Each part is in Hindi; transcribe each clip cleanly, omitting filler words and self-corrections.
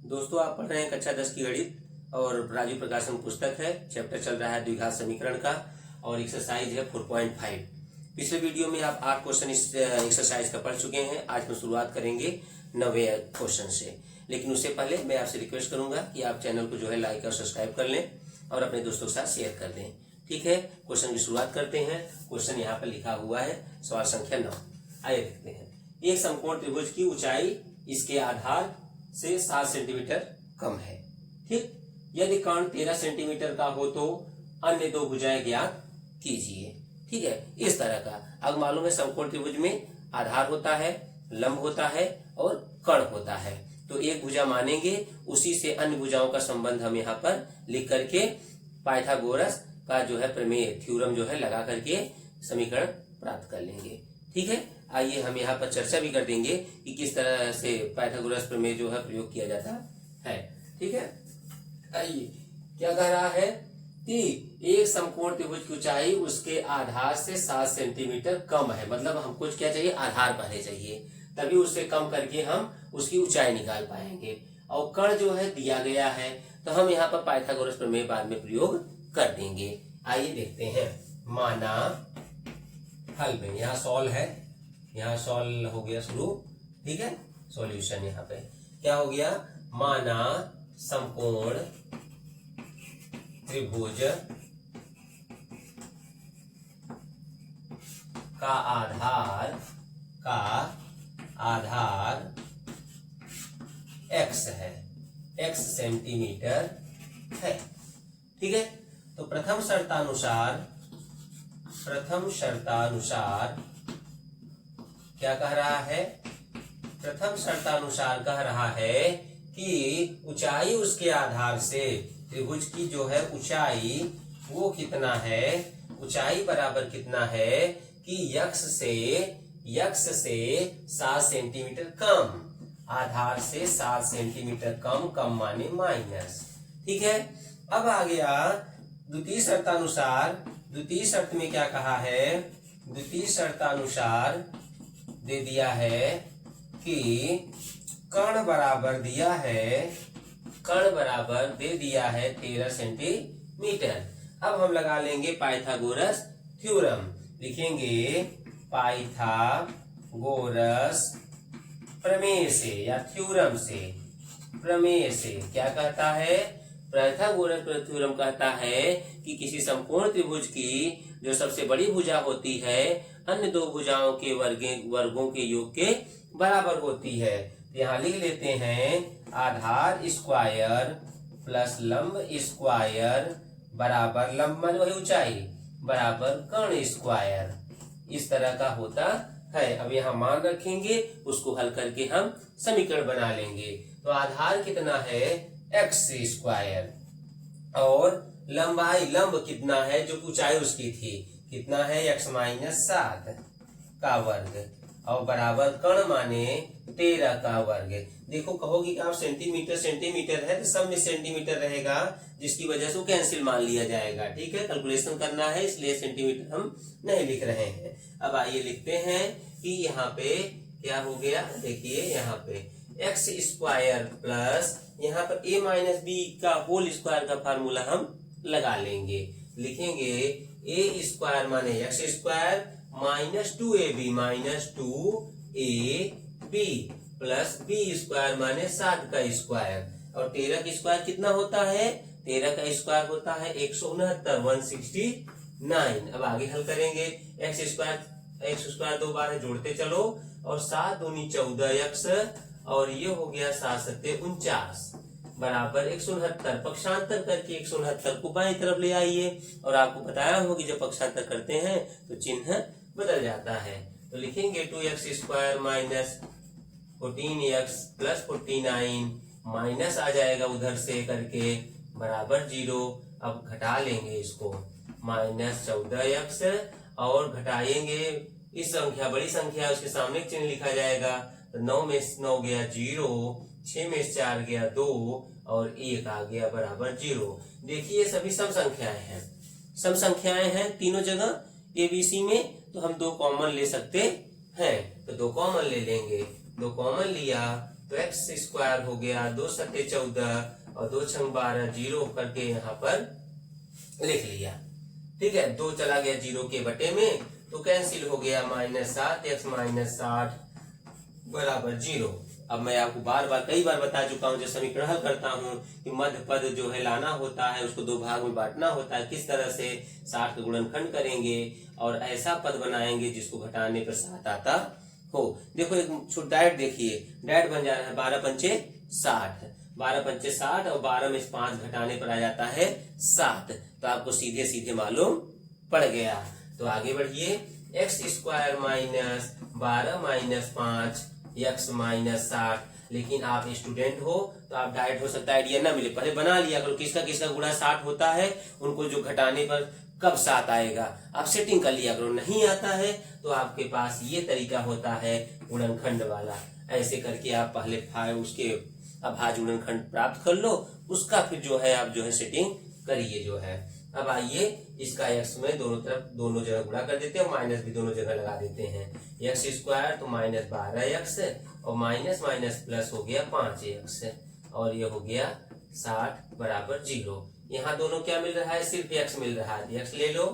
दोस्तों, आप पढ़ रहे हैं कक्षा 10 की गणित और राजू प्रकाशन पुस्तक है। चैप्टर चल रहा है द्विघात समीकरण का और एक्सरसाइज है 4.5। पिछले वीडियो में आप 8 क्वेश्चन इस एक्सरसाइज का पढ़ चुके हैं। आज हम शुरुआत करेंगे 9वें क्वेश्चन से, लेकिन उससे पहले मैं आपसे रिक्वेस्ट करूंगा कि आप चैनल को जो है लाइक और सब्सक्राइब कर लें और अपने दोस्तों के साथ शेयर कर दें। ठीक है, क्वेश्चन की शुरुआत करते हैं। क्वेश्चन यहाँ पर लिखा हुआ है, सवाल संख्या 9। आइए देखते हैं। एक समकोण त्रिभुज की ऊंचाई इसके आधार से 7 सेंटीमीटर कम है। ठीक, यदि कर्ण 13 सेंटीमीटर का हो तो अन्य दो भुजाएं ज्ञात कीजिए। ठीक है, इस तरह का। अब मालूम है समकोण त्रिभुज में आधार होता है, लंब होता है और कर्ण होता है। तो एक भुजा मानेंगे, उसी से अन्य भुजाओं का संबंध हम यहाँ पर लिख करके पाइथागोरस का जो है प्रमेय थ्योरम जो है लगा करके समीकरण प्राप्त कर लेंगे। ठीक है, आइए हम यहाँ पर चर्चा भी कर देंगे कि किस तरह से पाइथागोरस प्रमेय जो है प्रयोग किया जाता है। ठीक है, आइए क्या कह रहा है कि एक समकोण त्रिभुज की ऊंचाई उसके आधार से 7 सेंटीमीटर कम है। मतलब हमको क्या चाहिए, आधार पहले चाहिए, तभी उससे कम करके हम उसकी ऊंचाई निकाल पाएंगे। और कर्ण जो है दिया गया है, तो हम यहाँ पर पाइथागोरस प्रमेय बाद में प्रयोग कर देंगे। आइए देखते हैं। माना हल में यहाँ सॉल्व है, यहाँ सॉल्व हो गया शुरू। ठीक है, सॉल्यूशन यहाँ पे क्या हो गया। माना समकोण त्रिभुज का आधार x है, x सेंटीमीटर है। ठीक है, तो प्रथम शर्तानुसार क्या कह रहा है। प्रथम शर्तानुसार कह रहा है कि ऊंचाई उसके आधार से, त्रिभुज की जो है ऊंचाई वो कितना है, ऊंचाई बराबर कितना है कि यक्ष से 7 सेंटीमीटर कम, आधार से 7 सेंटीमीटर कम माने माइनस। ठीक है, अब आ गया द्वितीय शर्तानुसार। द्वितीय शर्त में क्या कहा है, द्वितीय शर्तानुसार दे दिया है कि कर्ण बराबर दे दिया है 13 सेंटीमीटर। अब हम लगा लेंगे पाइथागोरस थ्योरम। लिखेंगे पाइथागोरस प्रमेय से या थ्योरम से, प्रमेय से क्या कहता है, पाइथागोरस थ्योरम कहता है कि किसी समकोण त्रिभुज की जो सबसे बड़ी भुजा होती है अन्य दो भुजाओं के वर्गों के योग के बराबर होती है। यहाँ लिख लेते हैं आधार स्क्वायर प्लस लंब स्क्वायर बराबर, लंब मान वही ऊंचाई, बराबर कर्ण स्क्वायर। इस तरह का होता है। अब यहाँ मान रखेंगे, उसको हल करके हम समीकरण बना लेंगे। तो आधार कितना है, एक्स स्क्वायर, और लंबाई लंब कितना है, जो ऊंचाई उसकी थी कितना है, x माइनस 7 का वर्ग, और बराबर कर्ण माने 13 का वर्ग। देखो, कहोगे कि आप सेंटीमीटर है, तो सब में सेंटीमीटर रहेगा, जिसकी वजह से वो कैंसिल मान लिया जाएगा। ठीक है, कैलकुलेशन करना है, इसलिए सेंटीमीटर हम नहीं लिख रहे हैं। अब आइए लिखते हैं कि यहाँ पे क्या हो गया। देखिए यहाँ पे एक्स स्क्वायर प्लस यहाँ पर a माइनस बी का होल स्क्वायर का फार्मूला हम लगा लेंगे। लिखेंगे a स्क्वायर माने x square minus 2ab plus b square माने 7 का स्क्वायर, और 13 का स्क्वायर कितना होता है, 13 का स्क्वायर होता है 169। अब आगे हल करेंगे। एक्स स्क्वायर 2 बार है, जोड़ते चलो, और 7 दूनी 14x, और ये हो गया 7 सत्ते 49 बराबर 169। पक्षांतर करके 169 को बाईं तरफ ले आइए, और आपको बताया होगा कि जब पक्षांतर करते हैं तो चिन्ह बदल जाता है। तो लिखेंगे 2x square minus 14x plus 49, minus आ जाएगा उधर से करके, बराबर 0। अब घटा लेंगे इसको, माइनस 14x, और घटाएंगे इस संख्या, बड़ी संख्या उसके सामने चिन्ह लिखा जाएगा। तो 9 में 9 गया 0, 6 में 4 गया 2, और 1 आ गया बराबर 0। देखिए सभी सम संख्याएं हैं तीनों जगह ABC में, तो हम 2 कॉमन ले सकते हैं। तो 2 कॉमन ले लेंगे, 2 कॉमन लिया तो एक्स स्क्वायर हो गया 2 सत्ते 14 और 2 छंग 12 जीरो करके यहाँ पर लिख लिया। ठीक है, 2 चला गया जीरो के बटे में तो कैंसिल हो गया, -7 x - 60 बराबर जीरो। अब मैं आपको बार बार कई बार बता चुका हूं, जब समीकरण हल करता हूं कि मध्य पद जो है लाना होता है, उसको 2 भाग में बांटना होता है। किस तरह से 60 का गुणनखंड करेंगे और ऐसा पद बनाएंगे जिसको घटाने पर 7 आता हो। देखो एक छोटा डायरेक्ट देखिए, डायरेक्ट बन जा रहा है 12 पंचे 60, 12 पंचे 60 और 12 में 5 घटाने पर आ जाता है 7। तो आपको सीधे सीधे मालूम पड़ गया। तो आगे बढ़िए, एक्स स्क्वायर -12 - 5 x - 60। लेकिन आप स्टूडेंट हो तो आप डायरेक्ट हो सकता है आइडिया ना मिले, पहले बना लिया करो किसका किसका गुणा 60 होता है, उनको जो घटाने पर कब 7 आएगा आप सेटिंग कर लिया करो। नहीं आता है तो आपके पास ये तरीका होता है गुणनखंड वाला, ऐसे करके आप पहले उसके अभाज्य गुणनखंड प्राप्त कर लो, उसका फिर जो है आप जो है सेटिंग करिए जो है। अब आइए इसका x में दोनों तरफ दोनों जगह गुणा कर देते हैं, माइनस भी दोनों जगह लगा देते हैं। एक्स स्क्वायर तो -12x और माइनस माइनस प्लस हो गया 5x और ये हो गया 60 बराबर 0। यहाँ दोनों क्या मिल रहा है, सिर्फ x मिल रहा है, x ले लो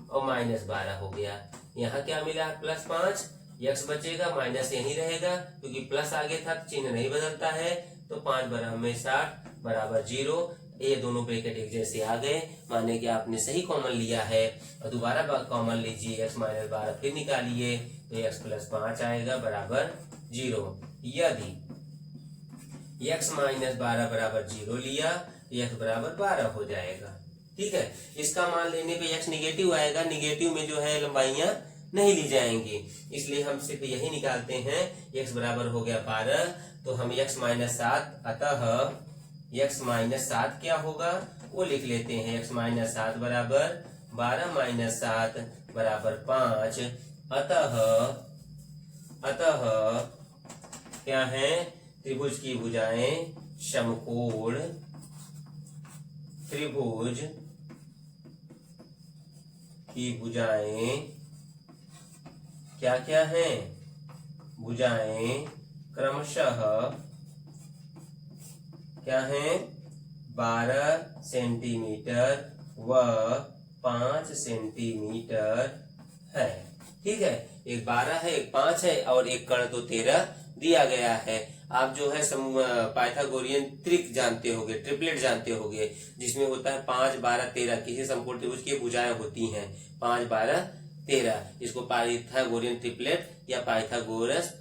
और -12 हो गया। यहाँ क्या मिला, +5, x बचेगा, माइनस यही रहेगा क्योंकि प्लस आगे था, चिन्ह नहीं बदलता है। तो 5 बराबर 60 बराबर 0। ये दोनों ब्रैकेट एक जैसे आ गए, माने कि आपने सही कॉमन लिया है। और दोबारा कॉमन लीजिए, x - 12 फिर निकालिए तो x + 5 आएगा बराबर 0। यदि x - 12 बराबर 0 लिया, x बराबर 12 हो जाएगा। ठीक है, इसका मान लेने पे x निगेटिव आएगा, निगेटिव में जो है लंबाइयां नहीं ली जाएंगी, इसलिए हम सिर्फ यही निकालते हैं। x बराबर हो गया 12 तो हम x - 7, अतः x - 7 क्या होगा वो लिख लेते हैं। x - 7 बराबर 12 - 7 बराबर 5। अतः क्या है, त्रिभुज की भुजाएं समकोण, त्रिभुज की भुजाएं क्या क्या है, भुजाएं क्रमशः क्या है, 12 सेंटीमीटर व 5 सेंटीमीटर है। ठीक है, एक 12 है, एक 5 है और एक कर्ण तो 13 दिया गया है। आप जो है पाइथागोरियन त्रिक जानते होगे, ट्रिपलेट जानते होगे, जिसमें होता है 5, 12, 13। किसी समकोण त्रिभुज की भुजाएं होती हैं 5, 12, 13। इसको पाइथागोरियन ट्रिपलेट या पाइथागोरस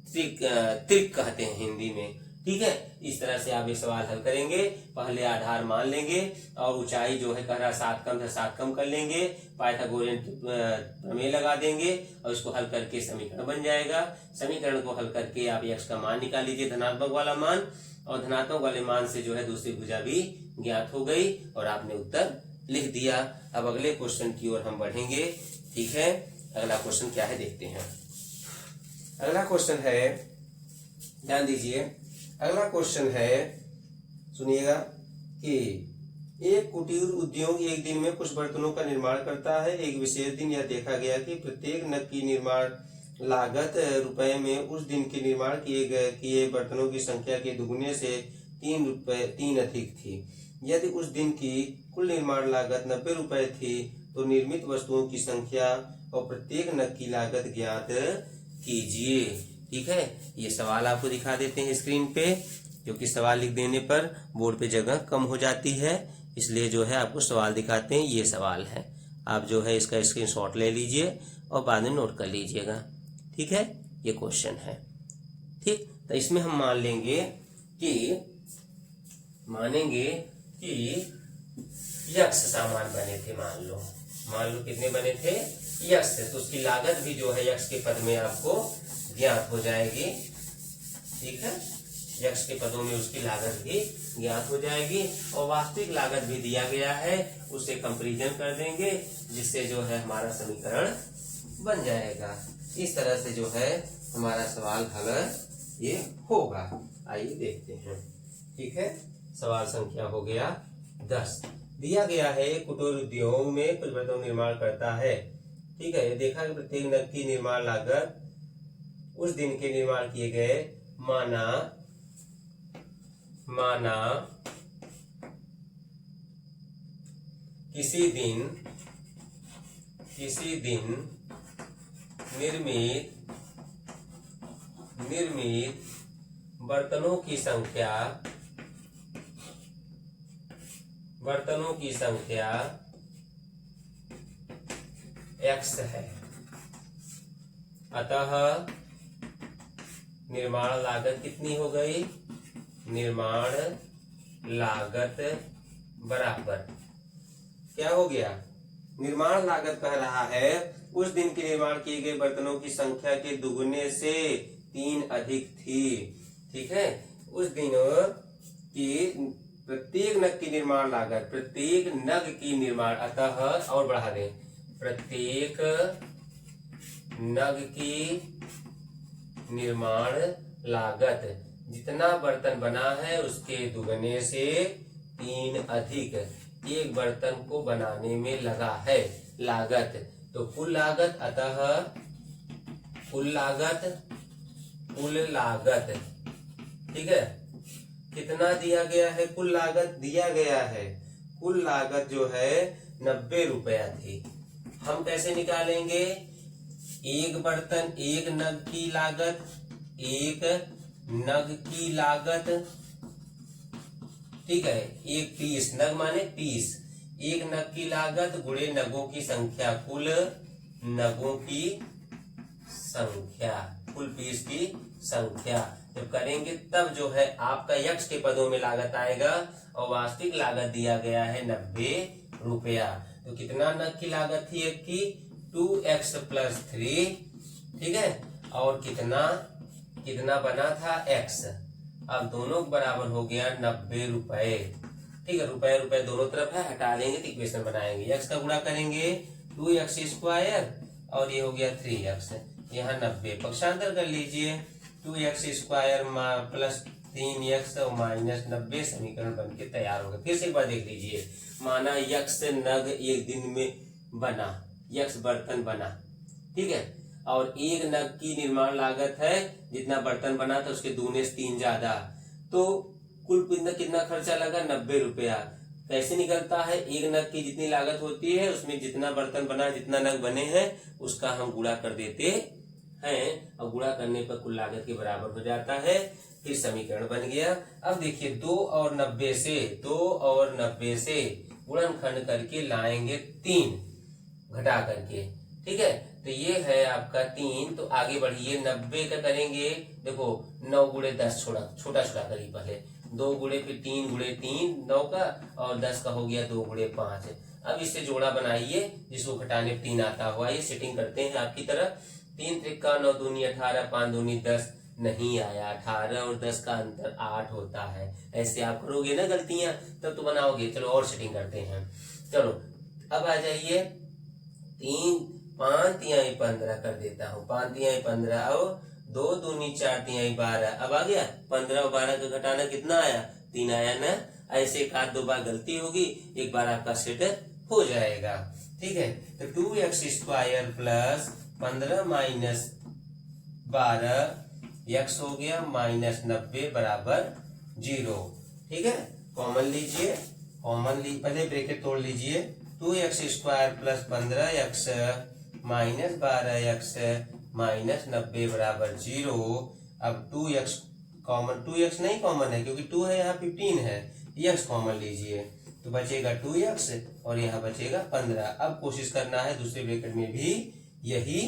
त्रिक कहते हैं हिंदी में। ठीक है, इस तरह से आप ये सवाल हल करेंगे। पहले आधार मान लेंगे और ऊंचाई जो है कह रहा 7 कम है, 7 कम कर लेंगे, पाइथागोरियन प्रमेय लगा देंगे और इसको हल करके समीकरण बन जाएगा। समीकरण को हल करके आप x का मान निकाल लीजिए, धनात्मक वाला मान, और धनात्मक वाले मान से जो है दूसरी भुजा भी ज्ञात हो गई और आपने उत्तर लिख दिया। अब अगले क्वेश्चन की ओर हम बढ़ेंगे। ठीक है, अगला क्वेश्चन क्या है देखते हैं। अगला क्वेश्चन है, ध्यान दीजिए, अगला क्वेश्चन है, सुनिएगा कि एक कुटीर उद्योग एक दिन में कुछ बर्तनों का निर्माण करता है। एक विशेष दिन यह देखा गया कि प्रत्येक नग की निर्माण लागत रुपए में उस दिन के निर्माण किए बर्तनों की संख्या के दुगुने से 3 अधिक थी। यदि उस दिन की कुल निर्माण लागत 90 रुपए थी तो निर्मित वस्तुओं की संख्या और प्रत्येक नग की लागत ज्ञात कीजिए। ठीक है, ये सवाल आपको दिखा देते हैं स्क्रीन पे, क्योंकि सवाल लिख देने पर बोर्ड पे जगह कम हो जाती है, इसलिए जो है आपको सवाल दिखाते हैं। ये सवाल है, आप जो है इसका स्क्रीनशॉट ले लीजिए और बाद में नोट कर लीजिएगा। ठीक है, ये क्वेश्चन है। ठीक, तो इसमें हम मानेंगे कि यक्ष सामान बने थे। मान लो कितने बने थे, यक्ष, तो उसकी लागत भी जो है यक्ष के पद में आपको ज्ञात हो जाएगी। ठीक है, यक्ष के पदों में उसकी लागत भी ज्ञात हो जाएगी और वास्तविक लागत भी दिया गया है, उसे कंपैरिजन कर देंगे जिससे जो है हमारा समीकरण बन जाएगा। इस तरह से जो है हमारा सवाल हल ये होगा। आइए देखते हैं। ठीक है, सवाल संख्या हो गया 10। दिया गया है कुटीर उद्योग में कुछ बर्तनों निर्माण करता है। ठीक है, ये देखा कि प्रत्येक नग की निर्माण लागत उस दिन के निर्माण किए गए माना माना किसी दिन निर्मित बर्तनों की संख्या x है, अतः निर्माण लागत कितनी हो गई? निर्माण लागत बराबर क्या हो गया? निर्माण लागत कह रहा है उस दिन के निर्माण किए गए बर्तनों की संख्या के दुगुने से 3 अधिक थी। ठीक है, उस दिन की प्रत्येक नग की निर्माण लागत, प्रत्येक नग की निर्माण, अतः और बढ़ा दें, प्रत्येक नग की निर्माण लागत जितना बर्तन बना है उसके दुगने से 3 अधिक एक बर्तन को बनाने में लगा है लागत। तो कुल लागत, अतः कुल लागत ठीक है, कितना दिया गया है? कुल लागत दिया गया है, कुल लागत जो है 90 रुपया थी। हम कैसे निकालेंगे? एक बर्तन, एक नग की लागत, एक नग की लागत, ठीक है, एक पीस, नग माने पीस, एक नग की लागत गुणे नगों की संख्या, कुल नगों की संख्या, कुल पीस की संख्या। जब करेंगे तब जो है आपका यक्ष के पदों में लागत आएगा और वास्तविक लागत दिया गया है 90 रुपया। तो कितना नग की लागत थी एक की? 2x + 3, ठीक है, और कितना बना था? x। अब दोनों बराबर हो गया 90 रुपए। ठीक है, रुपए दोनों तरफ है, हटा लेंगे तो इक्वेशन बनाएंगे। x का गुणा करेंगे 2x² और ये हो गया 3x, यहाँ 90, पक्षांतर कर लीजिए, 2x² + 3x और -90 समीकरण बनके तैयार होगा। फिर से एक बार देख लीजिए, माना x नग एक दिन में बना, x बर्तन बना, ठीक है, और एक नग की निर्माण लागत है, जितना बर्तन बना था उसके दूने से 3 ज्यादा, तो कुल कितना खर्चा लगा? 90 रुपया। कैसे निकलता है? एक नग की जितनी लागत होती है उसमें जितना बर्तन बना, जितना नग बने हैं उसका हम गुणा कर देते हैं, और गुणा करने पर कुल लागत के बराबर हो जाता है। फिर समीकरण बन गया। अब देखिए 2 और 90 से गुणनखंड करके लाएंगे 3 घटा करके, ठीक है, तो ये है आपका 3। तो आगे बढ़िए, 90 का करेंगे, देखो 9 × 10 छोटा करिए पहले, 2 × फिर 3 × 3 9 का, और 10 का हो गया 2 × 5। अब इससे जोड़ा बनाइए जिसको घटाने 3 आता हुआ, ये सेटिंग करते हैं आपकी तरह। 3 × 3 = 9, 2 × 18, 5 × 2 = 10, नहीं आया, 18 और 10 का अंतर 8 होता है। ऐसे आप करोगे ना गलतियां तब तो बनाओगे। चलो और सेटिंग करते हैं। चलो अब आ जाइए, 3 5 × 15 कर देता हूँ, 5 × 15 और 2 × 2 = 4 × 12, अब आ गया 15 और 12 का घटाना कितना आया? 3 आया ना। ऐसे एक आध 2 बार गलती होगी, एक बार आपका सेट हो जाएगा। ठीक है, तो 2x² + 15 - 12 x हो गया -90 बराबर 0। ठीक है, कॉमन लीजिए, पहले ब्रैकेट तोड़ लीजिए, 2x² + 15x -12x -90 बराबर 0। अब 2x कॉमन, 2x नहीं कॉमन है क्योंकि 2 है, यहाँ 15 है, x कॉमन लीजिए तो बचेगा 2x और यहाँ बचेगा 15। अब कोशिश करना है दूसरे ब्रैकेट में भी यही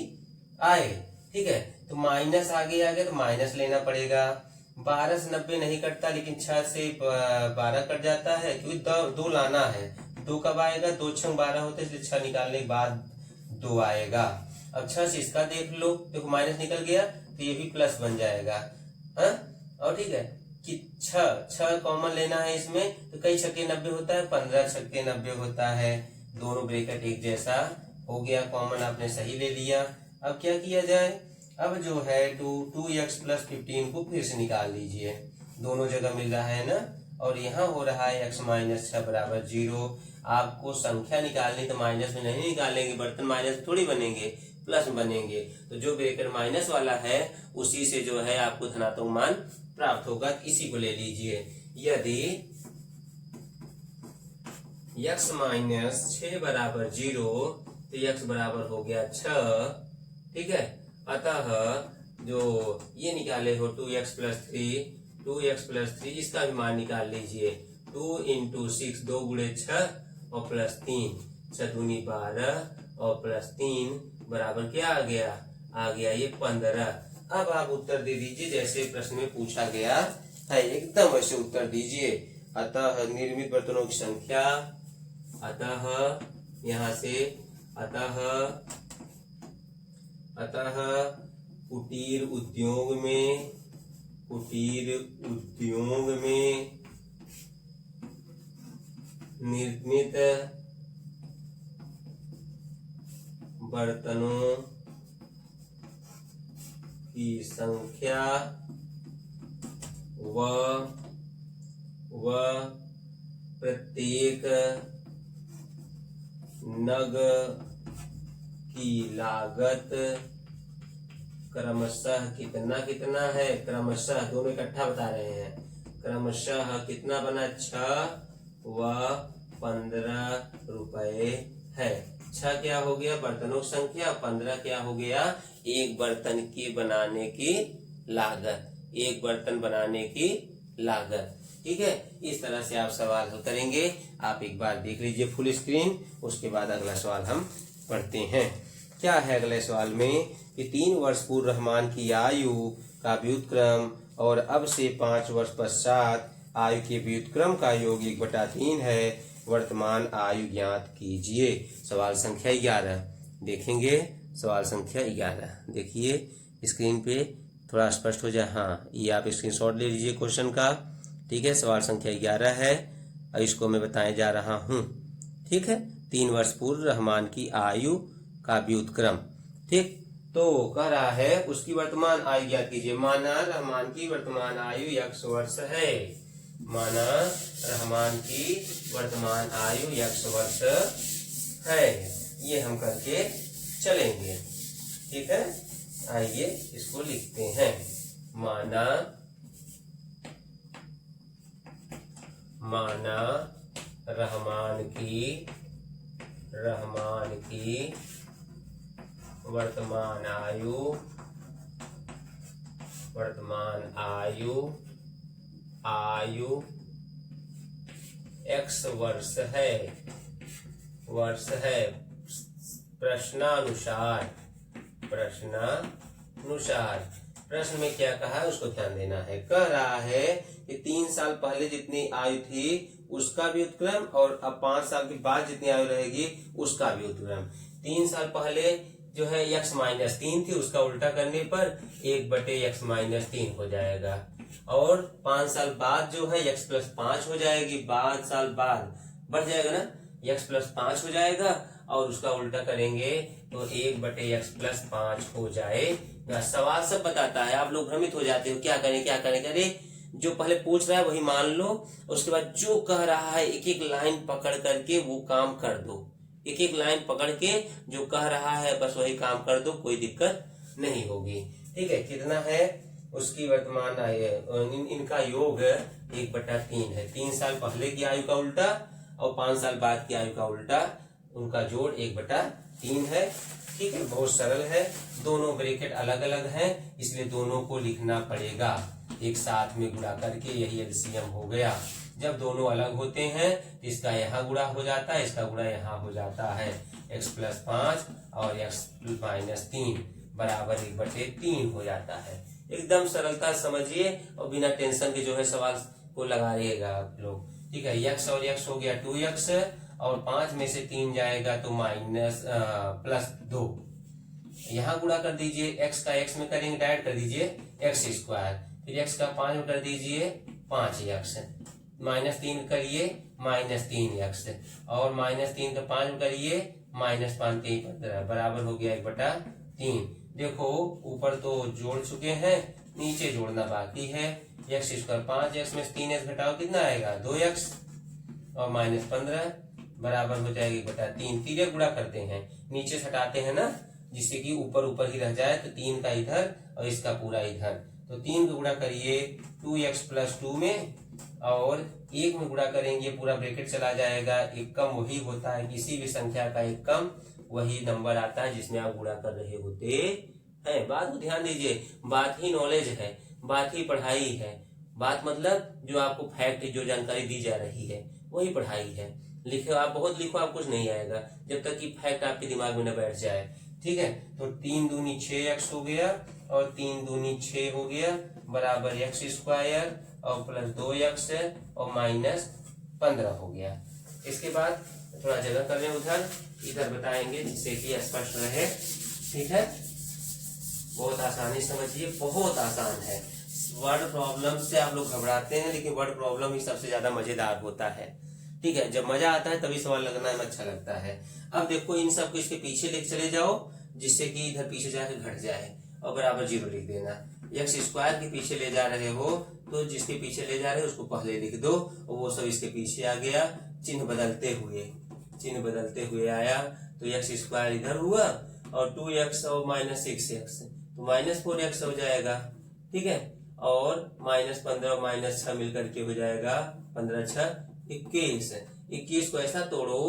आए। ठीक है, तो माइनस आगे आ गया तो माइनस लेना पड़ेगा। 12 से 90 नहीं कटता, लेकिन 6 से 12 कट जाता है क्योंकि 2 लाना है। 2 कब आएगा? 2 × 6 = 12 होते, इसलिए 6 निकालने के बाद 2 आएगा। अब 6 से इसका देख लो, देखो माइनस निकल गया तो ये भी प्लस बन जाएगा। हाँ, और ठीक है कि 6 कॉमन लेना है इसमें, तो कई 6 × 90 होता है, 15 6 × 90 होता है। दोनों ब्रैकेट एक जैसा हो गया, कॉमन आपने सही ले लिया। अब क्या किया जाए? अब जो है 2x + 15 को फिर से निकाल लीजिए, दोनों जगह मिल रहा है ना, और यहाँ हो रहा है x - 6 बराबर 0। आपको संख्या निकालनी तो माइनस में नहीं निकालेंगे, बर्तन माइनस में थोड़ी बनेंगे, प्लस में बनेंगे। तो जो ब्रैकेट माइनस वाला है उसी से जो है आपको धनात्मक मान प्राप्त होगा, इसी को ले लीजिए। यदि x माइनस 6 बराबर 0 तो x बराबर हो गया 6। ठीक है, अतः जो ये निकाले हो 2x प्लस 3 इसका भी मान निकाल लीजिए। 2 इंटू 6 2 गुणे 6 और प्लस 3 6 दूनी 12 और प्लस 3 बराबर क्या आ गया ये 15। अब आप उत्तर दे दीजिए जैसे प्रश्न में पूछा गया है, एकदम वैसे उत्तर दीजिए। अतः निर्मित बर्तनों की संख्या, अतः यहाँ से अतः कुटीर उद्योग में निर्मित बर्तनों की संख्या व प्रत्येक नग की लागत क्रमशः कितना है, क्रमशः दोनों इकट्ठा बता रहे हैं, क्रमशः कितना बना 6 व 15 रुपए है। 6 क्या हो गया बर्तनों की संख्या, 15 क्या हो गया एक बर्तन की बनाने की लागत, एक बर्तन बनाने की लागत। ठीक है, इस तरह से आप सवाल हल करेंगे। आप एक बार देख लीजिए फुल स्क्रीन, उसके बाद अगला सवाल हम पढ़ते हैं। क्या है अगले सवाल में कि 3 वर्ष पूर्व रहमान की आयु का व्युत्क्रम और अब से 5 वर्ष पश्चात आयु के व्युत्क्रम का योग 1/3 है। वर्तमान आयु ज्ञात कीजिए। सवाल संख्या 11 देखेंगे। सवाल संख्या 11 देखिए स्क्रीन पे, थोड़ा स्पष्ट हो जाए। हाँ, ये आप स्क्रीनशॉट ले लीजिए क्वेश्चन का। ठीक है, सवाल संख्या 11 है और इसको मैं बताने जा रहा हूँ। ठीक है, 3 वर्ष पूर्व रहमान की आयु का व्युत्क्रम। ठीक, तो कह रहा है उसकी वर्तमान आयु ज्ञात कीजिए। माना रहमान की वर्तमान आयु x वर्ष है, माना रहमान की वर्तमान आयु x वर्ष है, ये हम करके चलेंगे। ठीक है, आइए इसको लिखते हैं। माना रहमान की वर्तमान आयु x वर्ष है। प्रश्नानुसार प्रश्न में क्या कहा है उसको ध्यान देना है। कह रहा है कि 3 साल पहले जितनी आयु थी उसका व्युत्क्रम और अब 5 साल के बाद जितनी आयु रहेगी उसका व्युत्क्रम। 3 साल पहले जो है x माइनस 3 थी, उसका उल्टा करने पर 1/x माइनस 3 हो जाएगा। और 5 साल बाद जो है x प्लस 5 हो जाएगी, 5 साल बाद बढ़ जाएगा ना, x प्लस 5 हो जाएगा और उसका उल्टा करेंगे तो 1/x प्लस 5 हो जाएगा। सवाल सब बताता है, आप लोग भ्रमित हो जाते हो क्या करें। अरे जो पहले पूछ रहा है वही मान लो, उसके बाद जो कह रहा है एक एक लाइन पकड़ करके वो काम कर दो। एक एक लाइन पकड़ के जो कह रहा है बस वही काम कर दो, कोई दिक्कत नहीं होगी। ठीक है, कितना है उसकी वर्तमान आयु, इनका योग 1/3 है। 3 साल पहले की आयु का उल्टा और 5 साल बाद की आयु का उल्टा, उनका जोड़ 1/3 है। ठीक है, बहुत सरल है। दोनों ब्रैकेट अलग अलग हैं, इसलिए दोनों को लिखना पड़ेगा एक साथ में गुणा करके, यही एलसीएम हो गया। जब दोनों अलग होते हैं इसका यहाँ गुणा हो जाता है, इसका गुणा यहाँ हो जाता है। x प्लस 5 और x माइनस 3 बराबर 1/3 हो जाता है। एकदम सरलता समझिए और बिना टेंशन के जो है सवाल को लगाइएगा आप लोग। ठीक है, x और x हो गया 2x और 5 में से 3 जाएगा तो माइनस प्लस 2। यहाँ गुणा कर दीजिए, x का x में करेंगे डायरेक्ट कर दीजिए x², फिर x का 5 में कर दीजिए 5x, -3 करिए -3x और -3 का 5 करिए -5 15 बराबर हो गया 1/3। देखो ऊपर तो जोड़ चुके हैं, नीचे जोड़ना बाकी है। x² 5x में 3x घटाओ कितना आएगा 2x और -15 बराबर हो जाएगी 1/3। तिर्यक गुणा करते हैं, नीचे से हटाते हैं ना, जिससे कि ऊपर ही रह जाए, तो 3 का इधर और इसका पूरा इधर, तो 3 को गुणा करिए 2x प्लस 2 में, और 1 में गुणा करेंगे पूरा ब्रैकेट चला जाएगा। एकम वही होता है, किसी भी संख्या का एकम वही नंबर आता है जिसमें आप गुणा कर रहे होते हैं। बात को ध्यान दीजिए, बात ही नॉलेज है, बात ही पढ़ाई है। बात मतलब जो आपको फैक्ट, जो जानकारी दी जा रही है वही पढ़ाई है। लिखो आप, बहुत लिखो, आप कुछ नहीं आएगा जब तक कि फैक्ट आपके दिमाग में न बैठ जाए। ठीक है, तो 3 दूनी 6x हो गया और 3 दूनी 6 हो गया बराबर x स्क्वायर और प्लस 2x और माइनस 15 हो गया। इसके बाद थोड़ा जगह कर लें, उधर इधर बताएंगे जिससे कि स्पष्ट रहे। ठीक है, बहुत आसानी समझिए, बहुत आसान है। वर्ड प्रॉब्लम से आप लोग घबराते हैं, लेकिन वर्ड प्रॉब्लम ही सबसे ज्यादा मजेदार होता है। ठीक है, जब मजा आता है तभी सवाल लगना में अच्छा लगता है। अब देखो, इन सबको इसके पीछे लेके चले जाओ जिससे कि इधर पीछे जाके घट जाए और बराबर 0 लिख देना। x स्क्वायर के पीछे ले जा रहे हो तो जिसके पीछे ले जा रहे हो उसको पहले लिख दो, और वो सब इसके पीछे आ गया। चिन्ह बदलते हुए आया तो x स्क्वायर इधर हुआ और 2x और माइनस 6x तो माइनस 4x हो जाएगा। ठीक है, और माइनस 15 और माइनस 6 मिलकर के हो जाएगा 15 6 21। 21 को ऐसा तोड़ो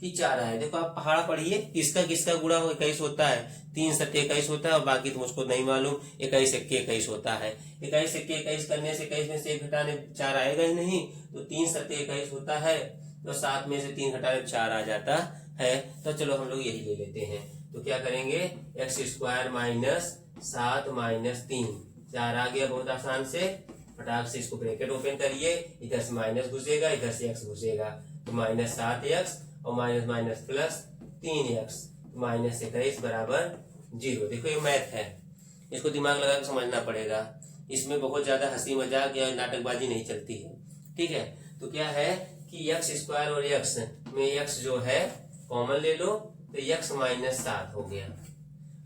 कि 4 आए। देखो आप पहाड़ा पढ़िए, किसका किसका गुणा 21 होता है। 3 7 21 होता है और बाकी तो मुझको नहीं मालूम। 21 1 21 होता है। 21 1 21 करने से 21 में से 1 घटाने 4 आएगा ही नहीं, तो 3 7 21 होता है, तो 7 में से 3 घटाने 4 आ जाता है। तो चलो हम लोग यही ले लेते हैं। तो क्या करेंगे, x स्क्वायर माइनस 7 माइनस 3, 4 आ गया बहुत आसान से। फटाक से इसको ब्रैकेट ओपन करिए, इधर से माइनस घुसेगा, इधर से x घुसेगा, तो माइनस 7x और minus minus plus 3x, minus 21 बराबर 0। देखो ये मैथ है, इसको दिमाग लगा कर समझना पड़ेगा। इसमें बहुत ज्यादा हंसी मजाक या नाटकबाजी नहीं चलती है। ठीक है, तो क्या है कि x स्क्वायर और x में x जो है कॉमन ले लो, तो x माइनस 7 हो गया,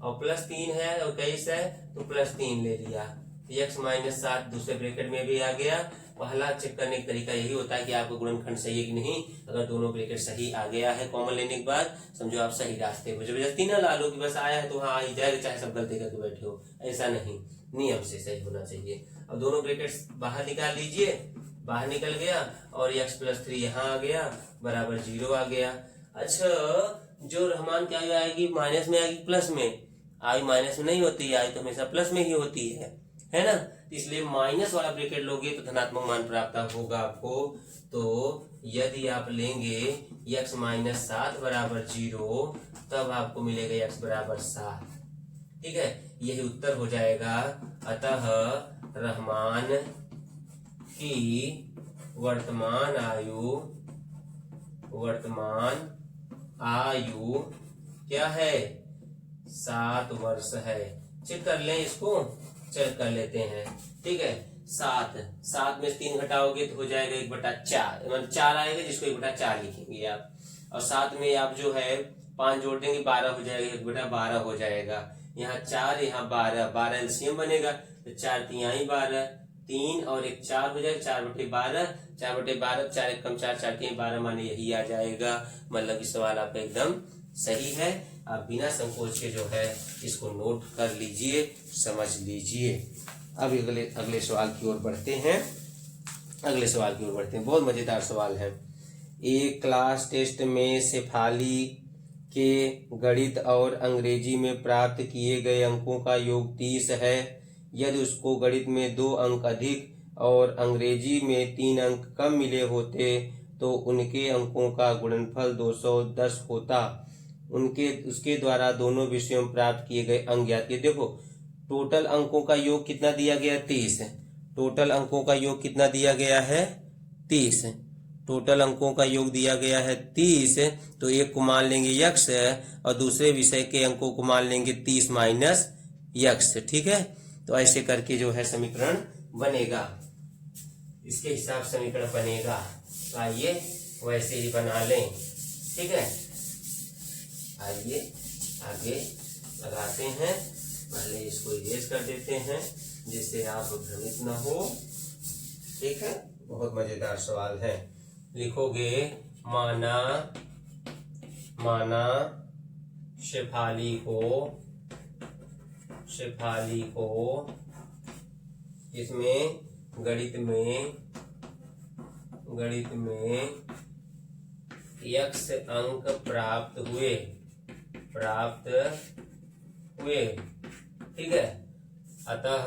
और प्लस 3 है और 21 है तो प्लस 3 ले लिया, x माइनस 7 दूसरे ब्रैकेट में भी आ गया। पहला चेक करने का तरीका यही होता है कि आपका गुणनखंड सही है कि नहीं। अगर दोनों ब्रैकेट सही आ गया है कॉमन लेने के बाद, समझो आप सही रास्ते पर। जबरदस्ती ना ला लो कि बस आया है तो हाँ आ ही जाएगा, चाहे सब गलती करके बैठे हो, ऐसा नहीं, नियम से सही होना चाहिए। अब दोनों ब्रैकेट बाहर निकाल लीजिए, बाहर निकल गया और x प्लस 3 यहाँ आ गया बराबर 0 आ गया। अच्छा, जो रहमान क्या आएगी, माइनस में आएगी प्लस में? आई माइनस में नहीं होती, आई तो हमेशा प्लस में ही होती है ना। इसलिए माइनस वाला ब्रैकेट लोगे तो धनात्मक मान प्राप्त होगा आपको। तो यदि आप लेंगे x माइनस 7 बराबर 0, तब आपको मिलेगा x बराबर 7। ठीक है, यही उत्तर हो जाएगा। अतः रहमान की वर्तमान आयु क्या है, 7 वर्ष है। चेक कर लें इसको, चेक कर लेते हैं। ठीक है, 7 में 3 घटाओगे तो हो जाएगा 1/4, मतलब 4 आएगा जिसको 1/4 लिखेंगे आप। और 7 में आप जो है 5 जोड़ देंगे 12 हो जाएगा, 1/12 हो जाएगा। यहाँ 4 यहाँ 12 एलसीएम बनेगा, तो 4 3 12, 3 और 1 4 हो जाएगा, 4/12, 4/12, 4 1 कम 4, 4 3 12 माने यही आ जाएगा। मतलब इस सवाल आपका एकदम सही है। आप बिना संकोच के जो है इसको नोट कर लीजिए, समझ लीजिए। अब अगले सवाल की ओर बढ़ते हैं। बहुत मजेदार सवाल है। एक क्लास टेस्ट में शेफाली के गणित और अंग्रेजी में प्राप्त किए गए अंकों का योग 30 है। यदि उसको गणित में 2 अंक अधिक और अंग्रेजी में 3 अंक कम मिले होते तो उनके अंकों का गुणनफल 210 होता। उसके द्वारा दोनों विषयों में प्राप्त किए गए अंक ज्ञात कीजिए। देखो, टोटल अंकों का योग कितना दिया गया है, 30। टोटल अंकों का योग कितना दिया गया है, 30। टोटल अंकों का योग दिया गया है 30। तो एक को मान लेंगे x और दूसरे विषय के अंकों को मान लेंगे 30 माइनस x। ठीक है, तो ऐसे करके जो है समीकरण बनेगा, इसके हिसाब से समीकरण बनेगा। आइए वैसे ही बना लें। ठीक है, आइए आगे लगाते हैं। पहले इसको इरेज कर देते हैं जिससे आप भ्रमित न हो। ठीक है, बहुत मजेदार सवाल है। लिखोगे माना शेफाली को इसमें गणित में x अंक प्राप्त हुए, ठीक है। अतः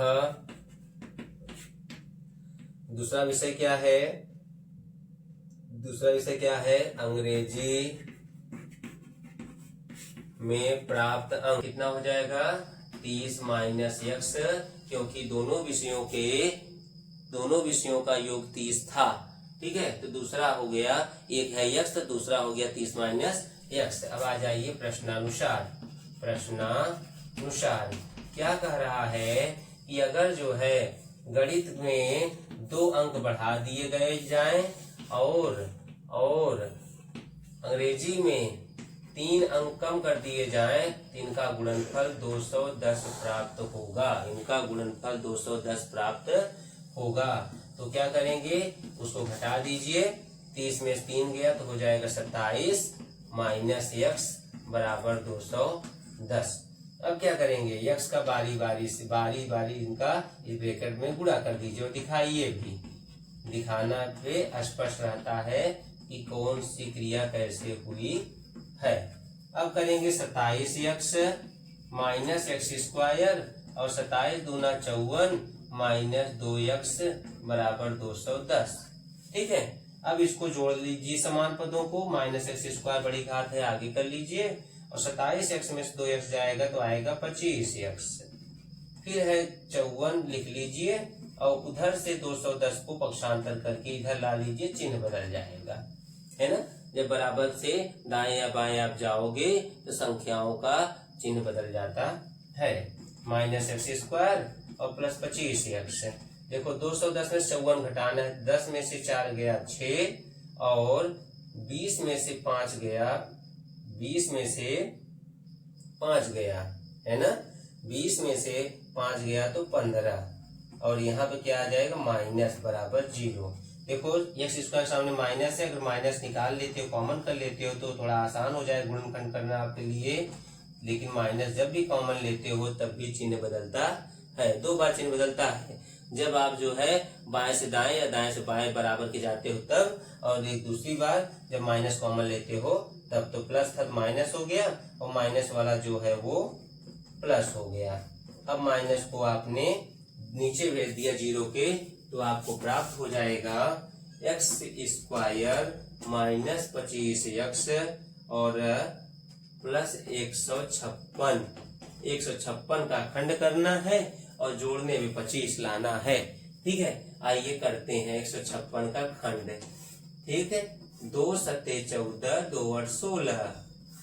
दूसरा विषय क्या है? अंग्रेजी में प्राप्त अंक कितना हो जाएगा? 30 माइनस x, क्योंकि दोनों विषयों का योग 30 था, ठीक है। तो दूसरा हो गया, एक है x तो दूसरा हो गया 30 माइनस x। अब आ जाइए प्रश्नानुसार क्या कह रहा है कि अगर जो है गणित में 2 अंक बढ़ा दिए गए जाएं और अंग्रेजी में 3 अंक कम कर दिए जाएं तो इनका गुणनफल 210 प्राप्त होगा। तो क्या करेंगे? उसको घटा दीजिए, 30 में 3 गया तो हो जाएगा 27 माइनस x बराबर 210। अब क्या करेंगे? x का बारी इनका इस ब्रैकेट में गुणा कर दीजिए और दिखाइए भी। दिखाना पे स्पष्ट रहता है कि कौन सी क्रिया कैसे हुई है। अब करेंगे 27x माइनस x स्क्वायर और 27 दूना 54 माइनस 2x बराबर 210, ठीक है। अब इसको जोड़ लीजिए समान पदों को, माइनस x स्क्वायर बड़ी घात है आगे कर लीजिए और 27x में से 2x जाएगा तो आएगा 25x। फिर है 54 लिख लीजिए और उधर से 210 को पक्षांतर करके इधर ला लीजिए, चिन्ह बदल जाएगा, है ना। जब बराबर से दाएं या बाएं आप जाओगे तो संख्याओं का चिन्ह बदल जाता है। माइनस x स्क्वायर और प्लस 25x। देखो 210 में 54 घटाना है, 10 में से 4 गया 6 और 20 में से 5 गया, 20 में से 5 गया, है ना। 20 में से 5 गया तो 15 और यहाँ पे क्या आ जाएगा? माइनस बराबर 0। देखो x स्क्वायर सामने माइनस है, अगर माइनस निकाल लेते हो, कॉमन कर लेते हो तो थोड़ा आसान हो जाए गुणनखंड करना आपके लिए। लेकिन माइनस जब भी कॉमन लेते हो तब भी चिन्ह बदलता है। 2 बार चिन्ह बदलता है, जब आप जो है बाएं से दाएं या दाएं से बाएं बराबर के जाते हो तब, और एक दूसरी बार जब माइनस कॉमन लेते हो तब। तो प्लस था माइनस हो गया और माइनस वाला जो है वो प्लस हो गया। अब माइनस को आपने नीचे भेज दिया 0 के, तो आपको प्राप्त हो जाएगा x स्क्वायर माइनस 25x और प्लस 156 का खंड करना है और जोड़ने में 25 लाना है, ठीक है। आइए करते हैं 156 का खंड, ठीक है। 2 सत्ते 14, 2 8 16,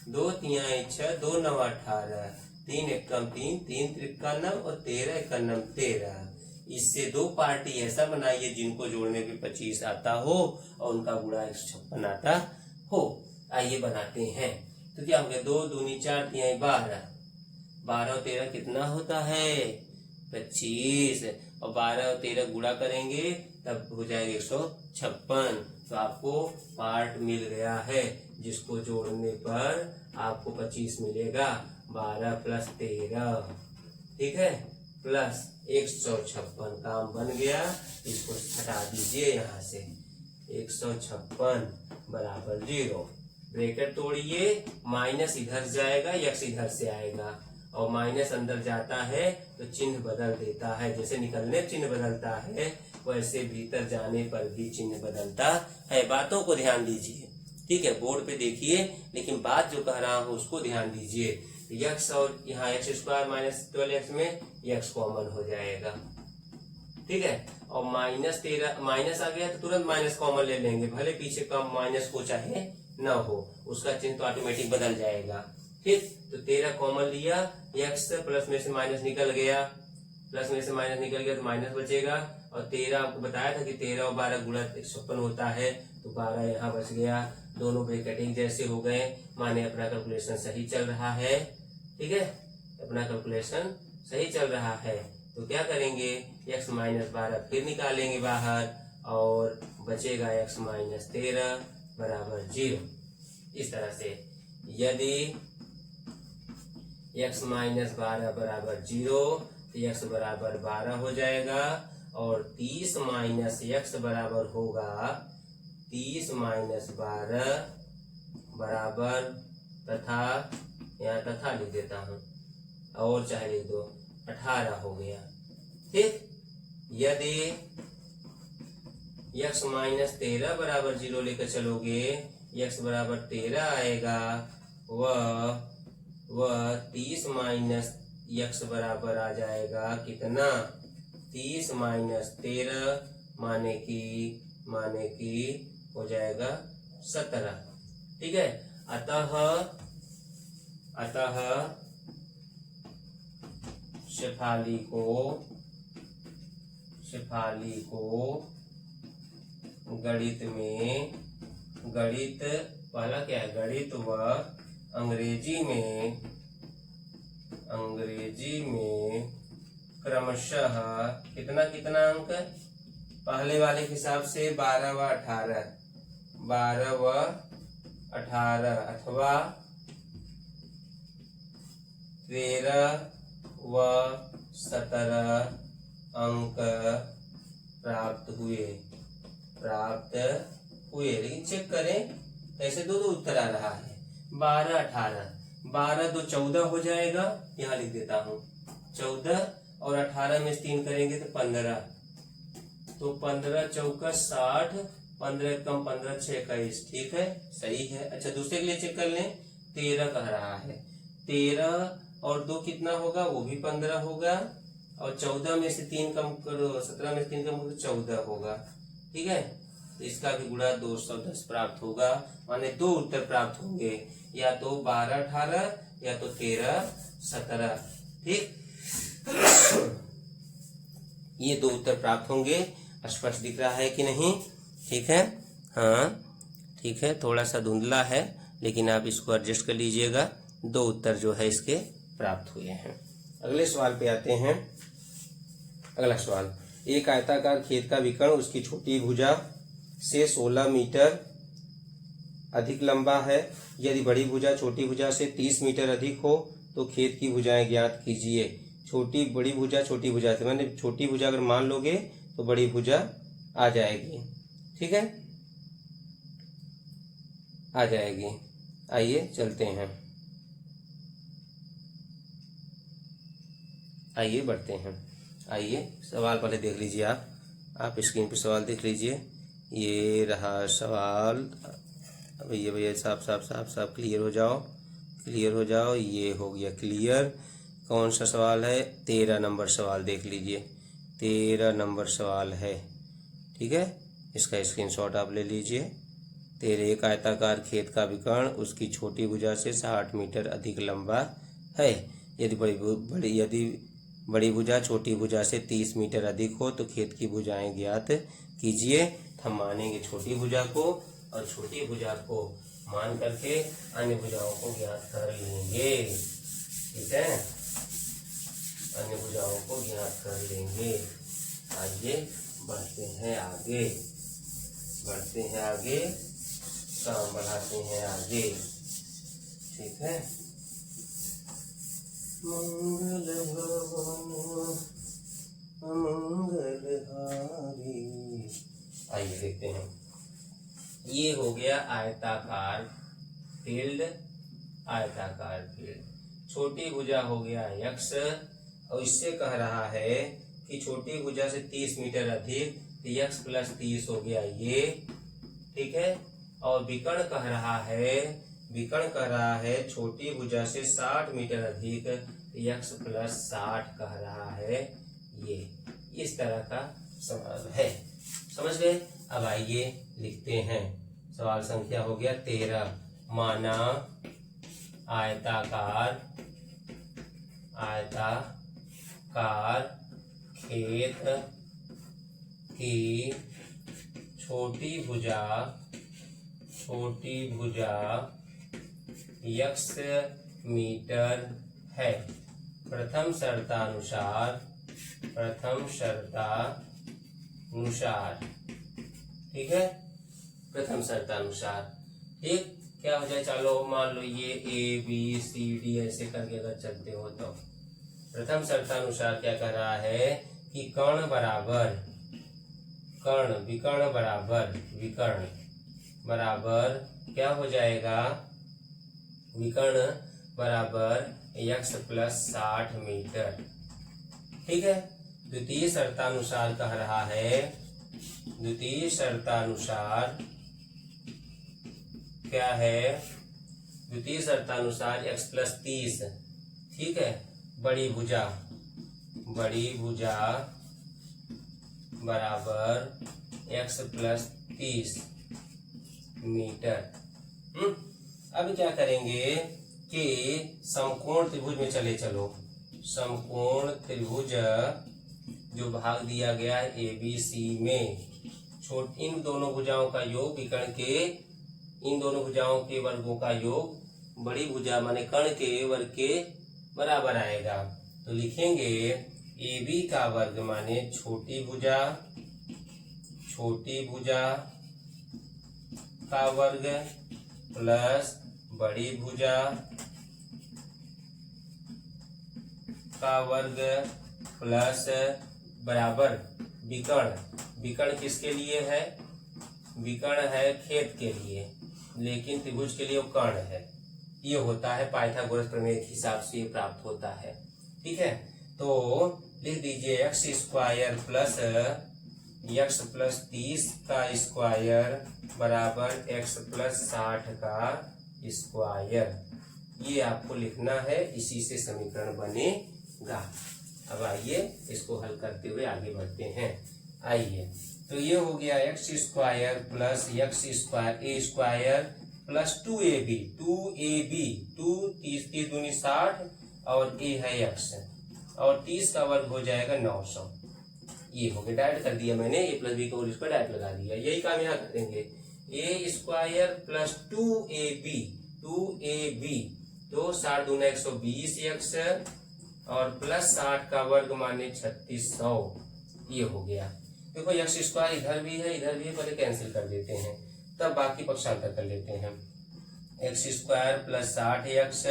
2 तिहाई 6, 2 9 18, 3 एकम 3, 3 त्रिका 9 और 13 एकम 13। इससे 2 पार्टी ऐसा बनाइए जिनको जोड़ने पे 25 आता हो और उनका गुणा 156 आता हो। आइए बनाते हैं। तो क्या हो गया? 2 दूनी 4 तिहाई 12, 12 और 13 कितना होता है? 25 और 12 और 13 गुणा करेंगे तब हो जाएगा 156। तो आपको पार्ट मिल गया है जिसको जोड़ने पर आपको 25 मिलेगा। 12 प्लस 13, ठीक है, प्लस 156 काम बन गया। इसको हटा दीजिए यहाँ से, 156 बराबर 0। ब्रैकेट तोड़िए, माइनस इधर जाएगा, x इधर से आएगा और माइनस अंदर जाता है तो चिन्ह बदल देता है। जैसे निकलने चिन्ह बदलता है वैसे भीतर जाने पर भी चिन्ह बदलता है। बातों को ध्यान दीजिए, ठीक है। बोर्ड पे देखिए लेकिन बात जो कह रहा हूँ उसको ध्यान दीजिए। x और यहाँ x स्क्वायर माइनस 12x में x कॉमन हो जाएगा, ठीक है। और माइनस 13 माइनस आ गया तो तुरंत माइनस कॉमन ले लेंगे, भले पीछे कम माइनस को चाहे न हो, उसका चिन्ह तो ऑटोमेटिक बदल जाएगा, ठीक। तो 13 कॉमन लिया, x प्लस में से माइनस निकल गया, प्लस में से माइनस निकल गया तो माइनस बचेगा। और 13 आपको बताया था कि 13 और 12 गुणा 156 होता है, तो 12 यहाँ बच गया। दोनों ब्रैकेट एक जैसे हो गए, माने अपना कैलकुलेशन सही चल रहा है, ठीक है। अपना कैलकुलेशन सही चल रहा है। तो क्या करेंगे? x माइनस 12 फिर निकालेंगे बाहर और बचेगा x माइनस 13 बराबर 0। इस तरह से यदि x माइनस 12 बराबर 0 तो x बराबर 12 हो जाएगा और 30 माइनस x बराबर होगा 30 माइनस 12 बराबर तथा, यहाँ तथा लिख देता हूँ और चाहे लिख दो 18 हो गया। ठीक, यदि x माइनस 13 बराबर 0 लेकर चलोगे, x बराबर 13 आएगा, वह 30 माइनस x बराबर आ जाएगा कितना, 30 माइनस 13 माने की हो जाएगा 17। ठीक है, अतः शेफाली को गणित पहला क्या है, गणित व अंग्रेजी में क्रमशः कितना अंक, पहले वाले के हिसाब से 12 व 18 अथवा 13 व 17 अंक प्राप्त हुए। लेकिन चेक करें कैसे दो उत्तर आ रहा है, 12 18, 12 तो 14 हो जाएगा, यहाँ लिख देता हूँ 14, और 18 में 3 करेंगे तो 15, तो 15 चौका 60, 15 कम 15 6 21। ठीक है, सही है। अच्छा, दूसरे के लिए चेक कर लें, 13 कह रहा है, 13 और 2 कितना होगा, वो भी 15 होगा, और 14 में से 3 कम करो, 17 में से 3 कम करो 14 होगा। ठीक है, तो इसका भी गुणा 210 प्राप्त होगा, माने 2 उत्तर प्राप्त होंगे, या तो 12 18 या तो 13 17। ठीक, ये 2 उत्तर प्राप्त होंगे। स्पष्ट दिख रहा है कि नहीं? ठीक है, हाँ ठीक है, थोड़ा सा धुंधला है लेकिन आप इसको एडजस्ट कर लीजिएगा। 2 उत्तर जो है इसके प्राप्त हुए हैं। अगले सवाल पे आते हैं। अगला सवाल, एक आयताकार खेत का विकर्ण उसकी छोटी भुजा से 16 मीटर अधिक लंबा है। यदि बड़ी भुजा छोटी भुजा से 30 मीटर अधिक हो तो खेत की भुजाएं ज्ञात कीजिए। बड़ी भुजा छोटी भुजा से, मैंने छोटी भुजा अगर मान लोगे तो बड़ी भुजा आ जाएगी। ठीक है, आ जाएगी। आइए चलते हैं, आइए बढ़ते हैं। आइए सवाल पहले देख लीजिए, आप स्क्रीन पे सवाल देख लीजिए। ये रहा सवाल। भैया साफ क्लियर हो जाओ। ये हो गया क्लियर। कौन सा सवाल है? 13 नंबर सवाल देख लीजिए। 13 नंबर सवाल है। ठीक है, इसका स्क्रीनशॉट आप ले लीजिए। 13, एक आयताकार खेत का विकर्ण उसकी छोटी भुजा से 60 मीटर अधिक लंबा है। यदि बड़ी भुजा छोटी भुजा से 30 मीटर अधिक हो तो खेत की भुजाएं ज्ञात कीजिए। हम मानेंगे छोटी भुजा को, और छोटी भुजा को मान करके अन्य भुजाओं को ज्ञात कर लेंगे। ठीक है, अन्य भुजाओं को ज्ञात कर लेंगे। आइए बढ़ते हैं आगे, काम बढ़ाते हैं आगे। ठीक है, मंगलहारी। आइए देखते हैं। ये हो गया आयताकार फील्ड। छोटी भुजा हो गया x, और इससे कह रहा है कि छोटी भुजा से 30 मीटर अधिक, तो x प्लस 30 हो गया ये। ठीक है, और विकर्ण कह रहा है छोटी भुजा से 60 मीटर अधिक, x प्लस 60 कह रहा है ये। इस तरह का सवाल है, समझ गए? अब आइए लिखते हैं। सवाल संख्या हो गया 13। माना आयताकार खेत की छोटी भुजा x मीटर है। प्रथम शर्तानुसार। ठीक है, प्रथम शर्तानुसार। ठीक, क्या हो जाए, चलो मान लो ये A B C D ऐसे करके अगर चलते हो तो प्रथम शर्तानुसार क्या कह रहा है कि कर्ण बराबर कर्ण, विकर्ण बराबर विकर्ण बराबर क्या हो जाएगा, विकर्ण बराबर x प्लस 60 मीटर। ठीक है, द्वितीय शर्तानुसार कह रहा है, द्वितीय शर्तानुसार क्या है, द्वितीय शर्तानुसार x प्लस 30, ठीक है, बड़ी भुजा बराबर x प्लस 30 मीटर। अब क्या करेंगे कि समकोण त्रिभुज में चलो, समकोण त्रिभुज जो भाग दिया गया है ABC में, इन दोनों भुजाओं का योग विकर्ण के, इन दोनों भुजाओं के वर्गों का योग बड़ी भुजा माने कर्ण के वर्ग के बराबर आएगा। तो लिखेंगे AB का वर्ग माने छोटी भुजा का वर्ग प्लस बड़ी भुजा का वर्ग प्लस बराबर विकर्ण किसके लिए है, विकर्ण है खेत के लिए, लेकिन त्रिभुज के लिए वो कर्ण है। ये होता है पाइथागोरस प्रमेय के हिसाब से ये प्राप्त होता है। ठीक है, तो लिख दीजिए x square plus x plus 30 का स्क्वायर बराबर x प्लस 60 का स्क्वायर। ये आपको लिखना है, इसी से समीकरण बनेगा। अब आइए इसको हल करते हुए आगे बढ़ते हैं। आइए, तो ये हो गया x square plus x square a square plus 2ab 2 30 दूनी 60 और a है x और 30 का वर्ग हो जाएगा 900। ये हो गया, डायरेक्ट कर दिया मैंने, a प्लस बी को इसको डायरेक्ट लगा दिया। यही काम यहाँ करेंगे, a स्क्वायर प्लस 2ab तो 60 दूना 120x और प्लस 60 का वर्ग माने 3600। ये हो गया। देखो एक्स स्क्वायर इधर भी है पहले कैंसिल कर देते हैं, तब बाकी पक्षांतर कर लेते हैं। X square plus 60x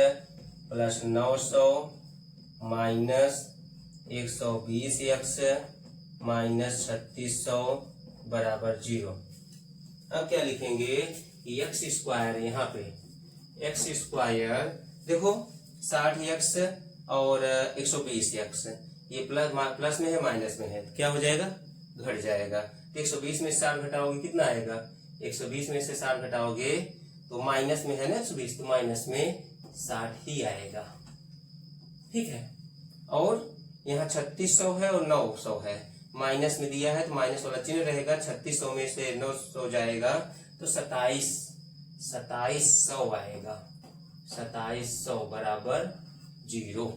plus 900 minus 120x minus 3600 बराबर 0। अब क्या लिखेंगे कि एक्स स्क्वायर, यहाँ पे एक्स स्क्वायर देखो 60x और 120x, ये प्लस में है माइनस में है, क्या हो जाएगा, घट जाएगा। तो 120 में से 60 घटाओगे कितना आएगा, 120 में से 60 घटाओगे तो माइनस में है ना 120, तो माइनस में 60 ही आएगा। ठीक है, और यहाँ 3600 है और 900 है, माइनस में दिया है तो माइनस वाला चिन्ह रहेगा। 3600 में से 900 जाएगा तो 2700 आएगा, 2700 बराबर 0।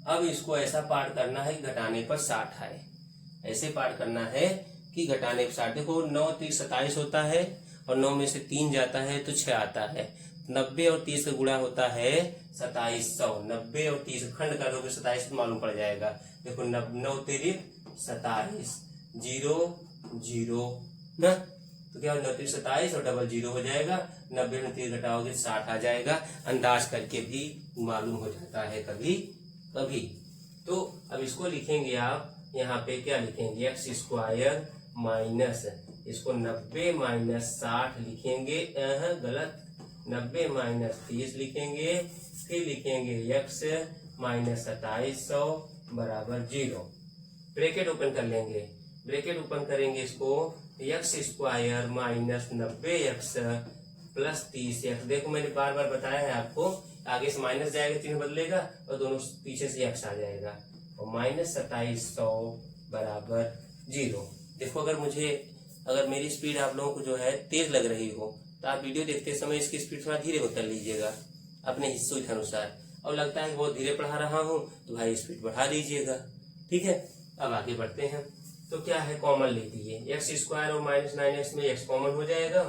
अब इसको ऐसा पाठ करना है घटाने पर 60 आए, ऐसे पाठ करना है कि घटाने पर 60। देखो 9 30 27 होता है और 9 में से 3 जाता है तो 6 आता है। 90 और 30 का गुणा होता है 2700। 90 और 30 खंड करोगे 27 तो मालूम पड़ जाएगा। देखो 9 तिरिक 27 0 0 ना, तो क्या 9 तिरिक 27 और डबल 0 हो जाएगा। 90 में 30 घटाओगे 60 आ जाएगा। अंदाज करके भी मालूम हो जाता है कभी कभी। तो अब इसको लिखेंगे आप, यहाँ पे क्या लिखेंगे, एक्स स्क्वायर माइनस, इसको 90 माइनस 60 लिखेंगे, गलत, 90 माइनस 30 लिखेंगे, फिर लिखेंगे एक्स माइनस 2700 बराबर 0। ब्रैकेट ओपन कर लेंगे, ब्रैकेट ओपन करेंगे इसको, x square minus 90x plus 30x। देखो मैंने बार बार बताया है आपको, आगे से माइनस जाएगा चिन्ह बदलेगा और दोनों पीछे से x आ जाएगा, और माइनस 2700 बराबर 0। देखो अगर मेरी स्पीड आप लोगों को जो है तेज लग रही हो तो आप वीडियो देखते समय इसकी स्पीड थोड़ा धीरे कर लीजिएगा अपने हिस्सों के अनुसार, और लगता है बहुत धीरे पढ़ा रहा हूँ तो भाई स्पीड बढ़ा दीजिएगा। ठीक है, अब आगे बढ़ते हैं। तो क्या है, कॉमन ले लीजिए, एक्स स्क्वायर और माइनस 9x में x कॉमन हो जाएगा,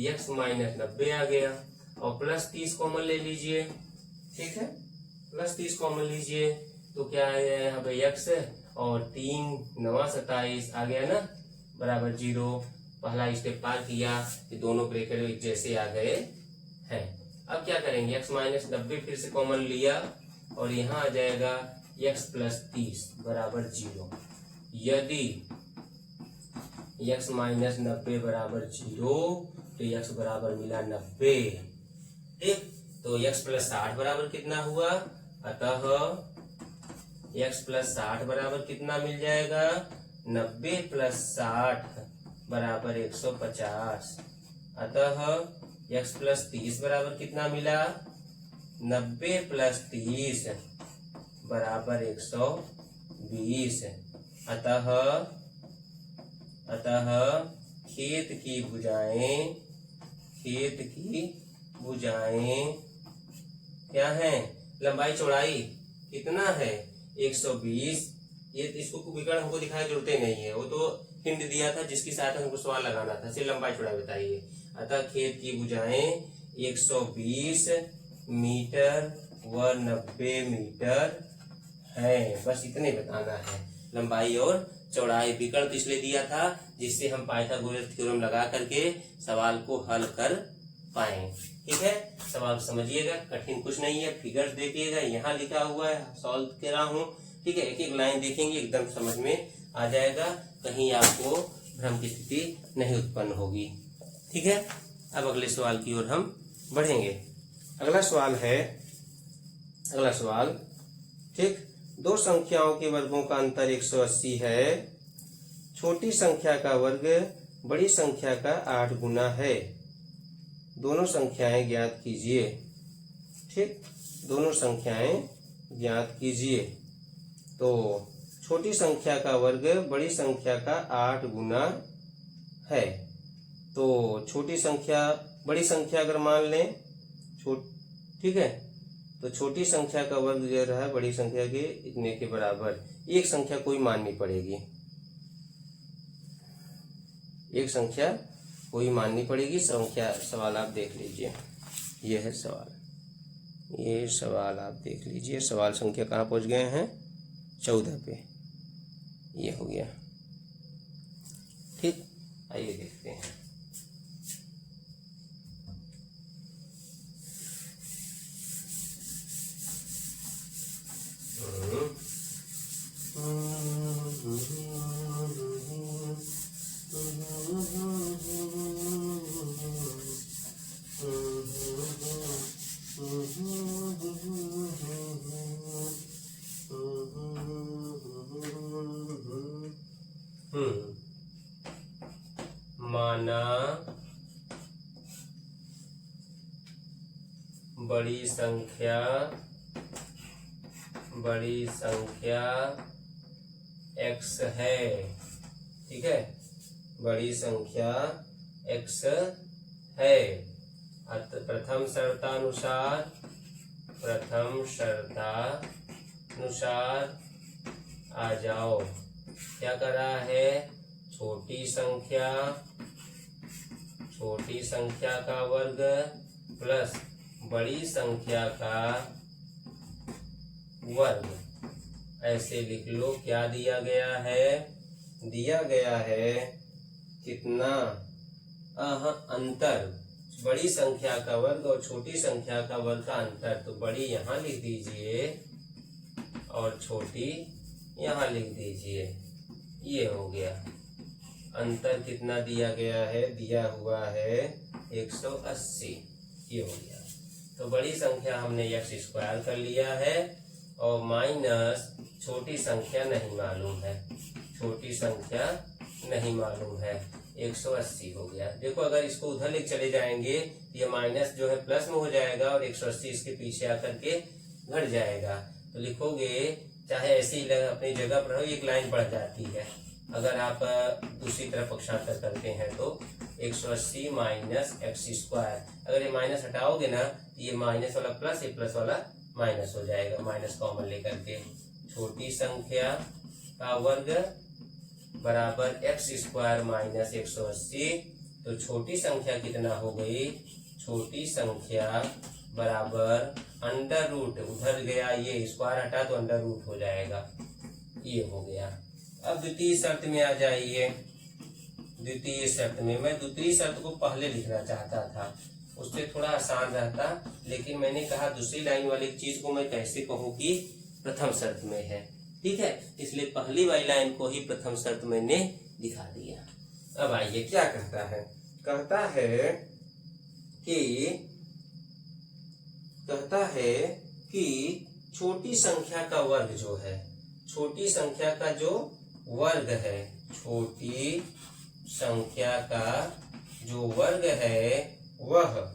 x माइनस 90 आ गया, और प्लस 30 कॉमन ले लीजिए। ठीक है, प्लस 30 कॉमन लीजिए तो क्या है यहाँ पे x और 3 9 27 आ गया ना, बराबर 0। पहला स्टेप पार किया, ये दोनों ब्रैकेट एक जैसे आ गए हैं। अब क्या करेंगे, x माइनस 90 फिर से कॉमन लिया और यहाँ आ जाएगा x प्लस 30 बराबर 0। यदि x माइनस 90 बराबर 0 तो x बराबर मिला 90। ठीक, तो x प्लस 60 बराबर कितना हुआ, अतः x प्लस 60 बराबर कितना मिल जाएगा, 90 प्लस 60 बराबर 150। अतः x प्लस 30 बराबर कितना मिला, 90 प्लस 30 बराबर 120। अतः खेत की भुजाएं क्या है, लंबाई चौड़ाई कितना है 120। ये इसको विकर्ण हमको दिखाई जरूरत नहीं है, वो तो हिंट दिया था जिसके साथ हमको सवाल लगाना था, सिर्फ लंबाई चौड़ाई बताइए। अतः खेत की भुजाएं 120 मीटर व 90 मीटर है, बस इतने बताना है, लंबाई और चौड़ाई। विकर्ण तो इसलिए दिया था जिससे हम पाइथागोरस थ्योरम लगा करके सवाल को हल कर पाए। ठीक है, सवाल समझिएगा, कठिन कुछ नहीं है। फिगर्स देखिएगा, यहाँ लिखा हुआ है, सॉल्व कर रहा हूँ। ठीक है, एक एक लाइन देखेंगे, एकदम समझ में आ जाएगा, कहीं आपको भ्रम की स्थिति नहीं उत्पन्न होगी। ठीक है, अब अगले सवाल की ओर हम बढ़ेंगे। अगला सवाल ठीक, दो संख्याओं के वर्गों का अंतर 180 है। छोटी संख्या का वर्ग बड़ी संख्या का 8 गुना है। दोनों संख्याएं ज्ञात कीजिए। ठीक, दोनों संख्याएं ज्ञात कीजिए। तो छोटी संख्या का वर्ग बड़ी संख्या का 8 गुना है। तो छोटी संख्या बड़ी संख्या अगर मान लें, ठीक है, तो छोटी संख्या का वर्ग जो रहा है बड़ी संख्या के इतने के बराबर। एक संख्या कोई माननी पड़ेगी, एक संख्या कोई माननी पड़ेगी। संख्या सवाल आप देख लीजिए, ये है सवाल, ये सवाल आप देख लीजिए। सवाल संख्या कहाँ पहुंच गए हैं, 14 पे, ये हो गया। ठीक, आइए देखते हैं। माना बड़ी संख्या x है। ठीक है, बड़ी संख्या x है। प्रथम शर्तानुसार आ जाओ। क्या कर रहा है, छोटी संख्या का वर्ग प्लस बड़ी संख्या का वर्ग, ऐसे लिख लो। क्या दिया गया है, दिया गया है कितना, अंतर, बड़ी संख्या का वर्ग और छोटी संख्या का वर्ग का अंतर। तो बड़ी यहाँ लिख दीजिए और छोटी यहाँ लिख दीजिए, ये हो गया। अंतर कितना दिया गया है, दिया हुआ है 180, ये हो गया। तो बड़ी संख्या हमने x² कर लिया है और माइनस छोटी संख्या नहीं मालूम है, छोटी संख्या नहीं मालूम है, 180 हो गया। देखो, अगर इसको उधर ले चले जाएंगे ये माइनस जो है प्लस में हो जाएगा और 180 इसके पीछे आकर के घट जाएगा। तो लिखोगे, चाहे ऐसे ही अपनी जगह पर हो, एक लाइन बढ़ जाती है। अगर आप दूसरी तरफ पक्षांतर करते हैं तो 180 माइनस x², अगर ये माइनस हटाओगे ना, ये माइनस वाला प्लस, ये प्लस वाला माइनस हो जाएगा, माइनस कॉमन लेकर के। छोटी संख्या का वर्ग बराबर x² माइनस 180। तो छोटी संख्या कितना हो गई, छोटी संख्या बराबर अंडर रूट, उधर गया ये स्क्वायर हटा तो अंडर रूट हो जाएगा, ये हो गया। अब द्वितीय शर्त में आ जाइए। द्वितीय शर्त में, मैं द्वितीय शर्त को पहले लिखना चाहता था, उससे थोड़ा आसान रहता, लेकिन मैंने कहा दूसरी लाइन वाली चीज को मैं कैसे कहूँ कि प्रथम शर्त में है। ठीक है, इसलिए पहली वाली लाइन को ही प्रथम शर्त मैंने दिखा दिया। अब आइए क्या कहता है, कहता है कि छोटी संख्या का वर्ग जो है, छोटी संख्या का जो वर्ग है, छोटी संख्या का जो वर्ग है वह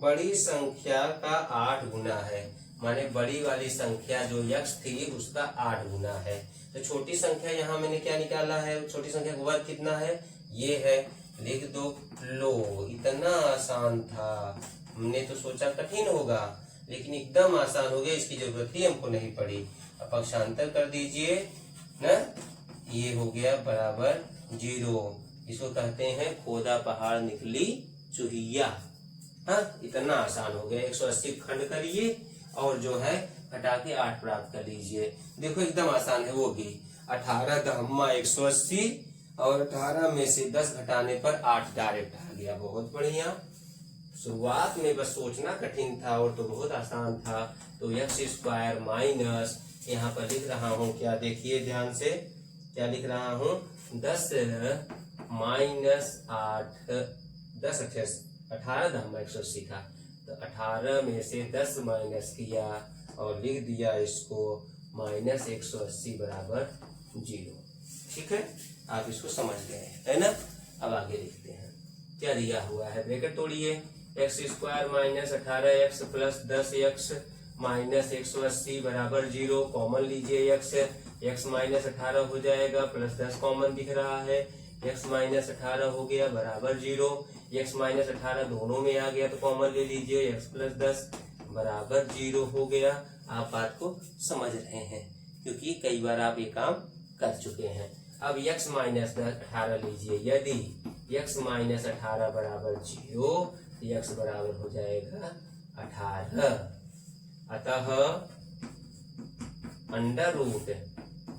बड़ी संख्या का 8 गुना है। माने बड़ी वाली संख्या जो x थी उसका 8 गुना है। तो छोटी संख्या यहाँ मैंने क्या निकाला है, छोटी संख्या का वर्ग कितना है, ये है, लिख दो। लो, इतना आसान था, हमने तो सोचा कठिन होगा, लेकिन एकदम आसान हो गया, इसकी जरूरत ही हमको नहीं पड़ी। अब पक्षांतर कर दीजिए ना, ये हो गया बराबर 0। इसको कहते हैं खोदा पहाड़ निकली चूहिया। हाँ, इतना आसान हो गया। 180 खंड करिए और जो है घटा के 8 प्राप्त कर लीजिए। देखो एकदम आसान है वो भी। 18 दहम्मा 180 और 18 में से 10 घटाने पर 8 डायरेक्ट आ गया। बहुत बढ़िया। शुरुआत में बस सोचना कठिन था और तो बहुत आसान था। तो x² माइनस, यहाँ पर लिख रहा हूँ क्या, देखिए ध्यान से क्या लिख रहा हूँ, 10 माइनस 8, 10 18 दहम्मा 180 था, तो 18 में से 10 माइनस किया और लिख दिया इसको माइनस 180 बराबर 0। ठीक है, आप इसको समझ गए है ना। अब आगे लिखते हैं क्या दिया हुआ है, ब्रैकेट तोड़िए। x² minus 18x plus 10x minus 180 बराबर 0। कॉमन लीजिए x माइनस 18 हो जाएगा, प्लस 10 कॉमन दिख रहा है, x माइनस 18 हो गया बराबर 0। x माइनस 18 दोनों में आ गया तो कॉमन ले लीजिए, x प्लस 10 बराबर 0 हो गया। आप बात को समझ रहे हैं क्योंकि कई बार आप ये काम कर चुके हैं। अब x माइनस 18 लीजिए, यदि x माइनस 18 बराबर 0 तो x बराबर हो जाएगा 18। अतः अंडर रूट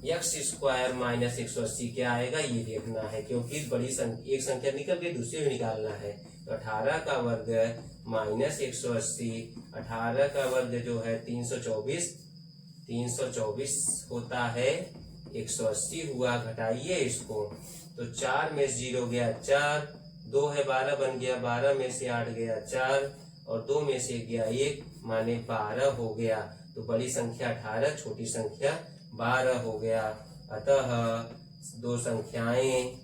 x² माइनस 180 क्या आएगा ये देखना है, क्योंकि बड़ी एक संख्या निकल गई, दूसरी भी निकालना है। तो 18 का वर्ग माइनस 180, 18 का वर्ग जो है 324 होता है, 180 हुआ, घटाइए इसको, तो 4 में से 0 गया 4, 2 है 12 बन गया, 12 में से 8 गया 4 और 2 में से गया 1 माने 12 हो गया। तो बड़ी संख्या 18, छोटी संख्या 12 हो गया। अतः दो संख्याएं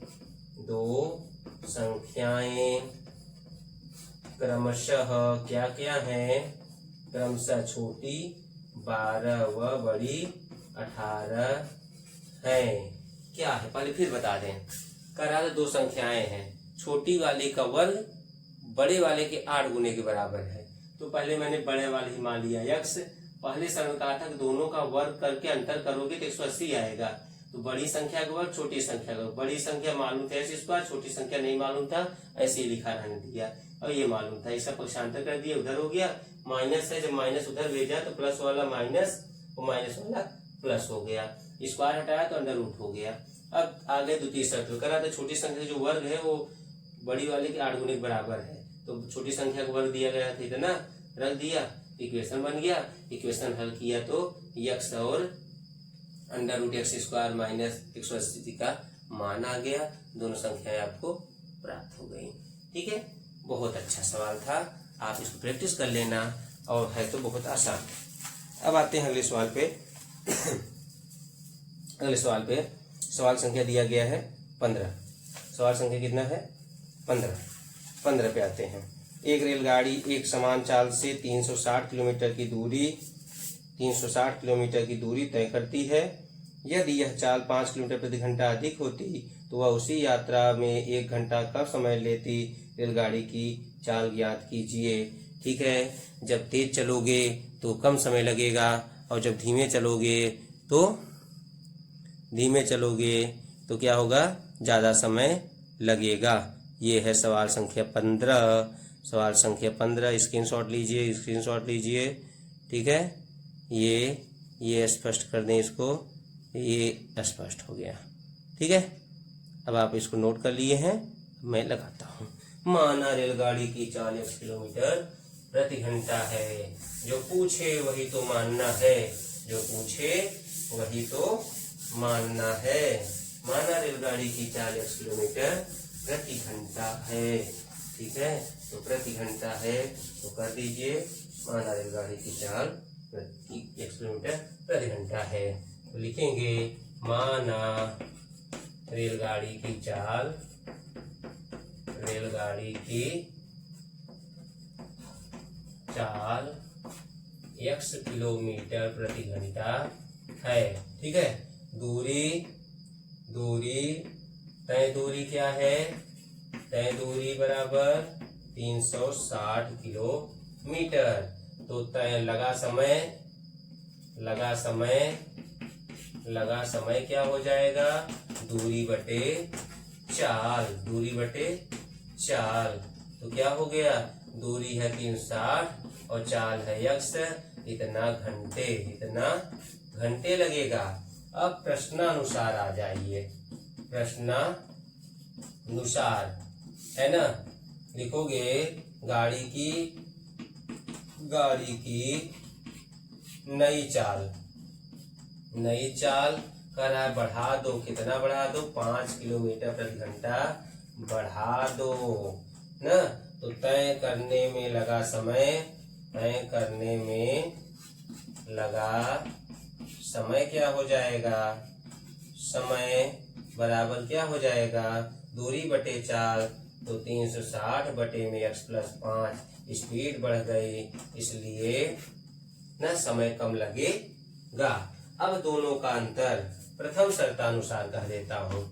क्रमशः क्या क्या है, क्रमशः छोटी 12 व बड़ी 18 है। क्या है पहले फिर बता दें, करा दो संख्याएं हैं, छोटी वाली का वर्ग बड़े वाले के 8 गुने के बराबर है। तो पहले मैंने बड़े वाले ही मान लिया x। पहले समय कहा था कि दोनों का वर्ग करके अंतर करोगे तो 180 आएगा। तो बड़ी संख्या का वर्ग छोटी संख्या का, बड़ी संख्या मालूम था x², छोटी संख्या नहीं मालूम था, ऐसे ही लिखा रहने दिया। और ये मालूम था, ऐसा पक्षांतर कर दिया, उधर हो गया माइनस है, जब माइनस उधर भेजा तो प्लस वाला माइनस और माइनस वाला प्लस हो गया, स्क्वायर हटाया तो अंडर रूट हो गया। अब आगे द्वितीय शर्त करा तो छोटी संख्या जो वर्ग है वो बड़ी वाले के 8 गुने के बराबर है, तो छोटी संख्या का वर्ग दिया गया था, इतना रख दिया, इक्वेशन बन गया। इक्वेशन हल किया तो x और अंडर रूट x² माइनस 180 का मान आ गया, दोनों संख्याएं आपको प्राप्त हो गई। ठीक है, बहुत अच्छा सवाल था, आप इसको प्रैक्टिस कर लेना और है तो बहुत आसान। अब आते हैं अगले सवाल पे। अगले सवाल पे सवाल संख्या दिया गया है 15। सवाल संख्या कितना है 15 पे आते हैं। एक रेलगाड़ी एक समान चाल से 360 किलोमीटर की दूरी तय करती है। यदि यह चाल 5 किलोमीटर प्रति घंटा अधिक होती तो वह उसी यात्रा में 1 घंटा कम समय लेती। रेलगाड़ी की चाल ज्ञात कीजिए। ठीक है, जब तेज चलोगे तो कम समय लगेगा और जब धीमे चलोगे तो क्या होगा, ज़्यादा समय लगेगा। ये है सवाल संख्या 15। सवाल संख्या 15 स्क्रीनशॉट लीजिए। ठीक है, ये स्पष्ट कर दें इसको, ये स्पष्ट हो गया। ठीक है, अब आप इसको नोट कर लिए हैं, मैं लगाता हूँ। माना रेलगाड़ी की चाल 1 किलोमीटर प्रति घंटा है, जो पूछे वही तो मानना है, जो पूछे वही तो मानना है। माना रेलगाड़ी की चाल 1 किलोमीटर प्रति घंटा है। ठीक है, तो प्रति घंटा है तो कर दीजिए माना रेलगाड़ी की चाल 1 किलोमीटर प्रति घंटा है। तो लिखेंगे माना रेलगाड़ी की चाल 1 किलोमीटर प्रति घंटा है। ठीक है, दूरी तय दूरी क्या है? तय दूरी बराबर 360 किलोमीटर। तो तय लगा समय क्या हो जाएगा? दूरी बटे चाल। तो क्या हो गया? दूरी है 360 और चाल है x, इतना घंटे लगेगा। अब प्रश्नानुसार आ जाइए। प्रश्नानुसार है ना, लिखोगे गाड़ी की नई चाल कर रहा है, बढ़ा दो। कितना बढ़ा दो? 5 किलोमीटर प्रति घंटा बढ़ा दो ना। तो तय करने में लगा समय क्या हो जाएगा? समय बराबर क्या हो जाएगा? दूरी बटे चाल। तो 360 बटे में x + 5, स्पीड बढ़ गई इसलिए ना समय कम लगेगा। अब दोनों का अंतर प्रथम शर्तानुसार कह देता हूँ।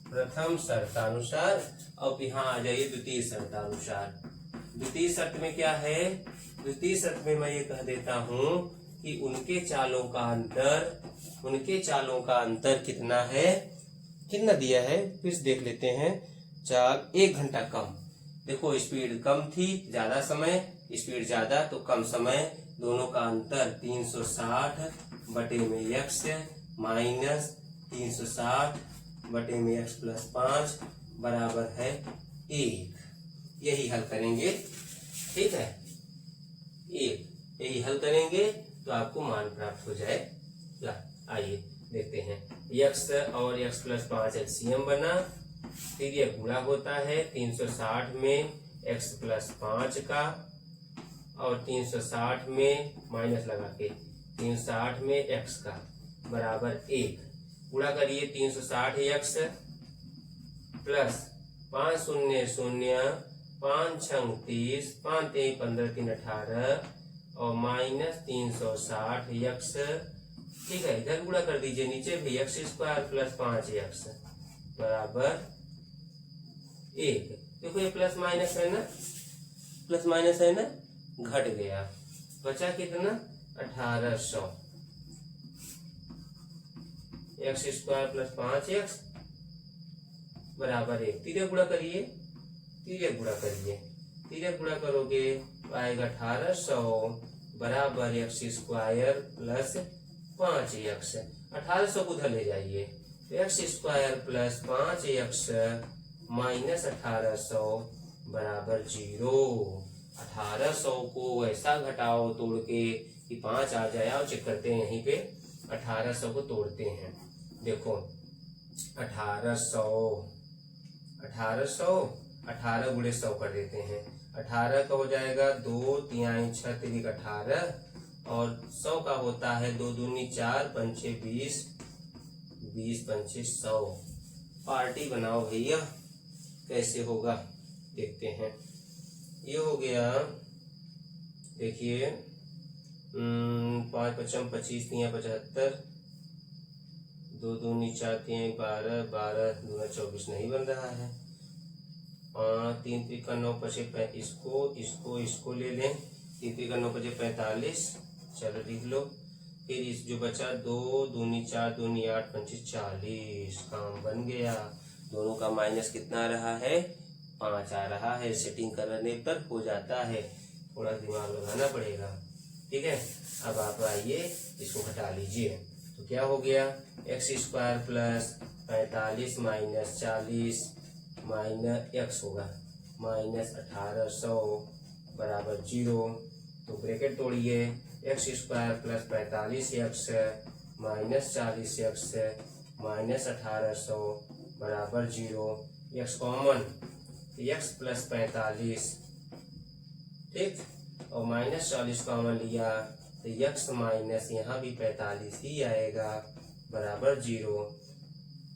प्रथम शर्तानुसार। अब यहाँ आ जाइए द्वितीय शर्तानुसार। द्वितीय शर्त में क्या है? द्वितीय शर्त में मैं ये कह देता हूँ कि उनके चालों का अंतर कितना है? कितना दिया है फिर से देख लेते हैं। चाल 1 घंटा कम। देखो स्पीड कम थी, ज्यादा समय, स्पीड ज्यादा तो कम समय। दोनों का अंतर 360 बटे में x माइनस 360 बटे में x + 5 बराबर है 1। यही हल करेंगे। ठीक है, यही हल करेंगे तो आपको मान प्राप्त हो जाएगा। आइए देखते हैं। x और x + 5 एलसीएम बना, फिर ये गुणा होता है 360 में x + 5 का और 360 में माइनस लगा के 360 में x का बराबर 1। गुणा करिए 360x प्लस 5 0 0 5 6 30 5 3 15 3 18 और माइनस 360x। ठीक है, इधर गुणा कर दीजिए नीचे भी x² + 5x बराबर 1। देखो ये प्लस माइनस है ना, घट गया, बचा कितना? 1800। x² + 5x बराबर 1। तीसरे गुणा करोगे तो आएगा 1800 बराबर x² + 5x। 1800 को उधर ले जाइए तो x² + 5x माइनस 1800 बराबर 0। 1800 को ऐसा घटाओ तोड़ के कि 5 आ जाए। और चेक करते हैं यहीं पे 1800 को तोड़ते हैं। देखो 1800 18 × 100 कर देते हैं। 18 का हो जाएगा 2 3 6 3 18 और 100 का होता है 2 दूनी 4 5 6 20 20 5 100। पार्टी बनाओ भैया, कैसे होगा देखते हैं। ये हो गया, देखिए 5 5 25 3 75 2 दूनी 4 3 12 12 2 24 नहीं बन रहा है। 3 3 का 9 5 इसको ले लें। 3 3 का 9 5 45। चलो लिख लो। फिर इस जो बचा 2 दूनी 4 दूनी 8 25 40। काम बन गया। दोनों का माइनस कितना आ रहा है? 5 आ रहा है। सेटिंग करने पर हो जाता है, थोड़ा दिमाग लगाना पड़ेगा। ठीक है, अब आप आइए इसको घटा लीजिए तो क्या हो गया? x² + 45 माइनस 40 माइनस x होगा माइनस 1800 बराबर 0। तो ब्रैकेट तोड़िए, x square plus 45x minus 40x minus 1800 बराबर 0, एक्स कॉमन, एक्स प्लस 45, ठीक, और माइनस 40 कॉमन लिया तो एक्स माइनस यहाँ भी 45 ही आएगा बराबर 0,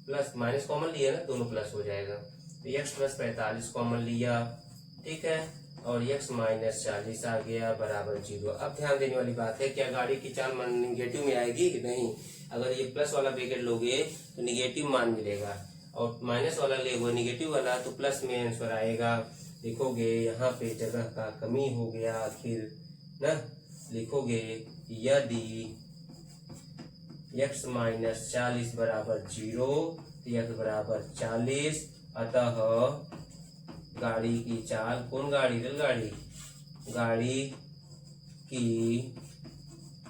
प्लस माइनस कॉमन लिया ना, दोनों प्लस हो जाएगा, तो एक्स प्लस 45 कॉमन लिया, ठीक है, और एक्स माइनस 40 आ गया बराबर 0। अब ध्यान देने वाली बात है, क्या गाड़ी की चाल निगेटिव में आएगी कि नहीं? अगर ये प्लस वाला ब्रैकेट लोगे तो निगेटिव मान मिलेगा, और माइनस वाला लेगो निगेटिव वाला तो प्लस में आंसर आएगा। लिखोगे यहाँ पे जगह का कमी हो गया, आखिर ना लिखोगे यदि x माइनस 40 बराबर 0 तो x बराबर 40, अतः गाड़ी की चाल, कौन गाड़ी? रेलगाड़ी, गाड़ी की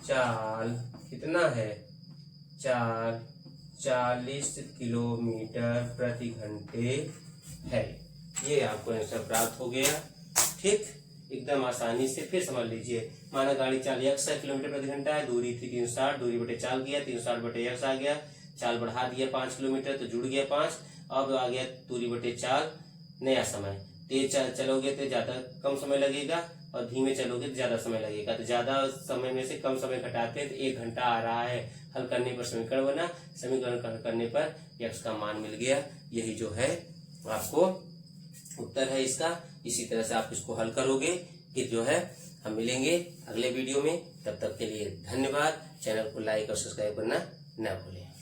चाल कितना है? चाल 40 किलोमीटर प्रति घंटे है। ये आपको आंसर प्राप्त हो गया, ठीक, एकदम आसानी से। फिर समझ लीजिए, माना गाड़ी चाल x किलोमीटर प्रति घंटा है, दूरी थी 360, दूरी बटे चाल गया, 360 बटे x आ गया, चाल बढ़ा दिया 5 किलोमीटर तो जुड़ गया 5, अब आ गया दूरी बटे चाल, नया समय, तेज चलोगे तो ज्यादा कम समय लगेगा और धीमे चलोगे तो ज्यादा समय लगेगा, तो ज्यादा समय में से कम समय घटाते हैं तो 1 घंटा आ रहा है। हल करने पर समीकरण बना, समीकरण करने पर x का मान मिल गया। यही जो है आपको उत्तर है इसका। इसी तरह से आप इसको हल करोगे, फिर जो है हम मिलेंगे अगले वीडियो में। तब तक के लिए धन्यवाद। चैनल को लाइक और सब्सक्राइब करना न भूलें।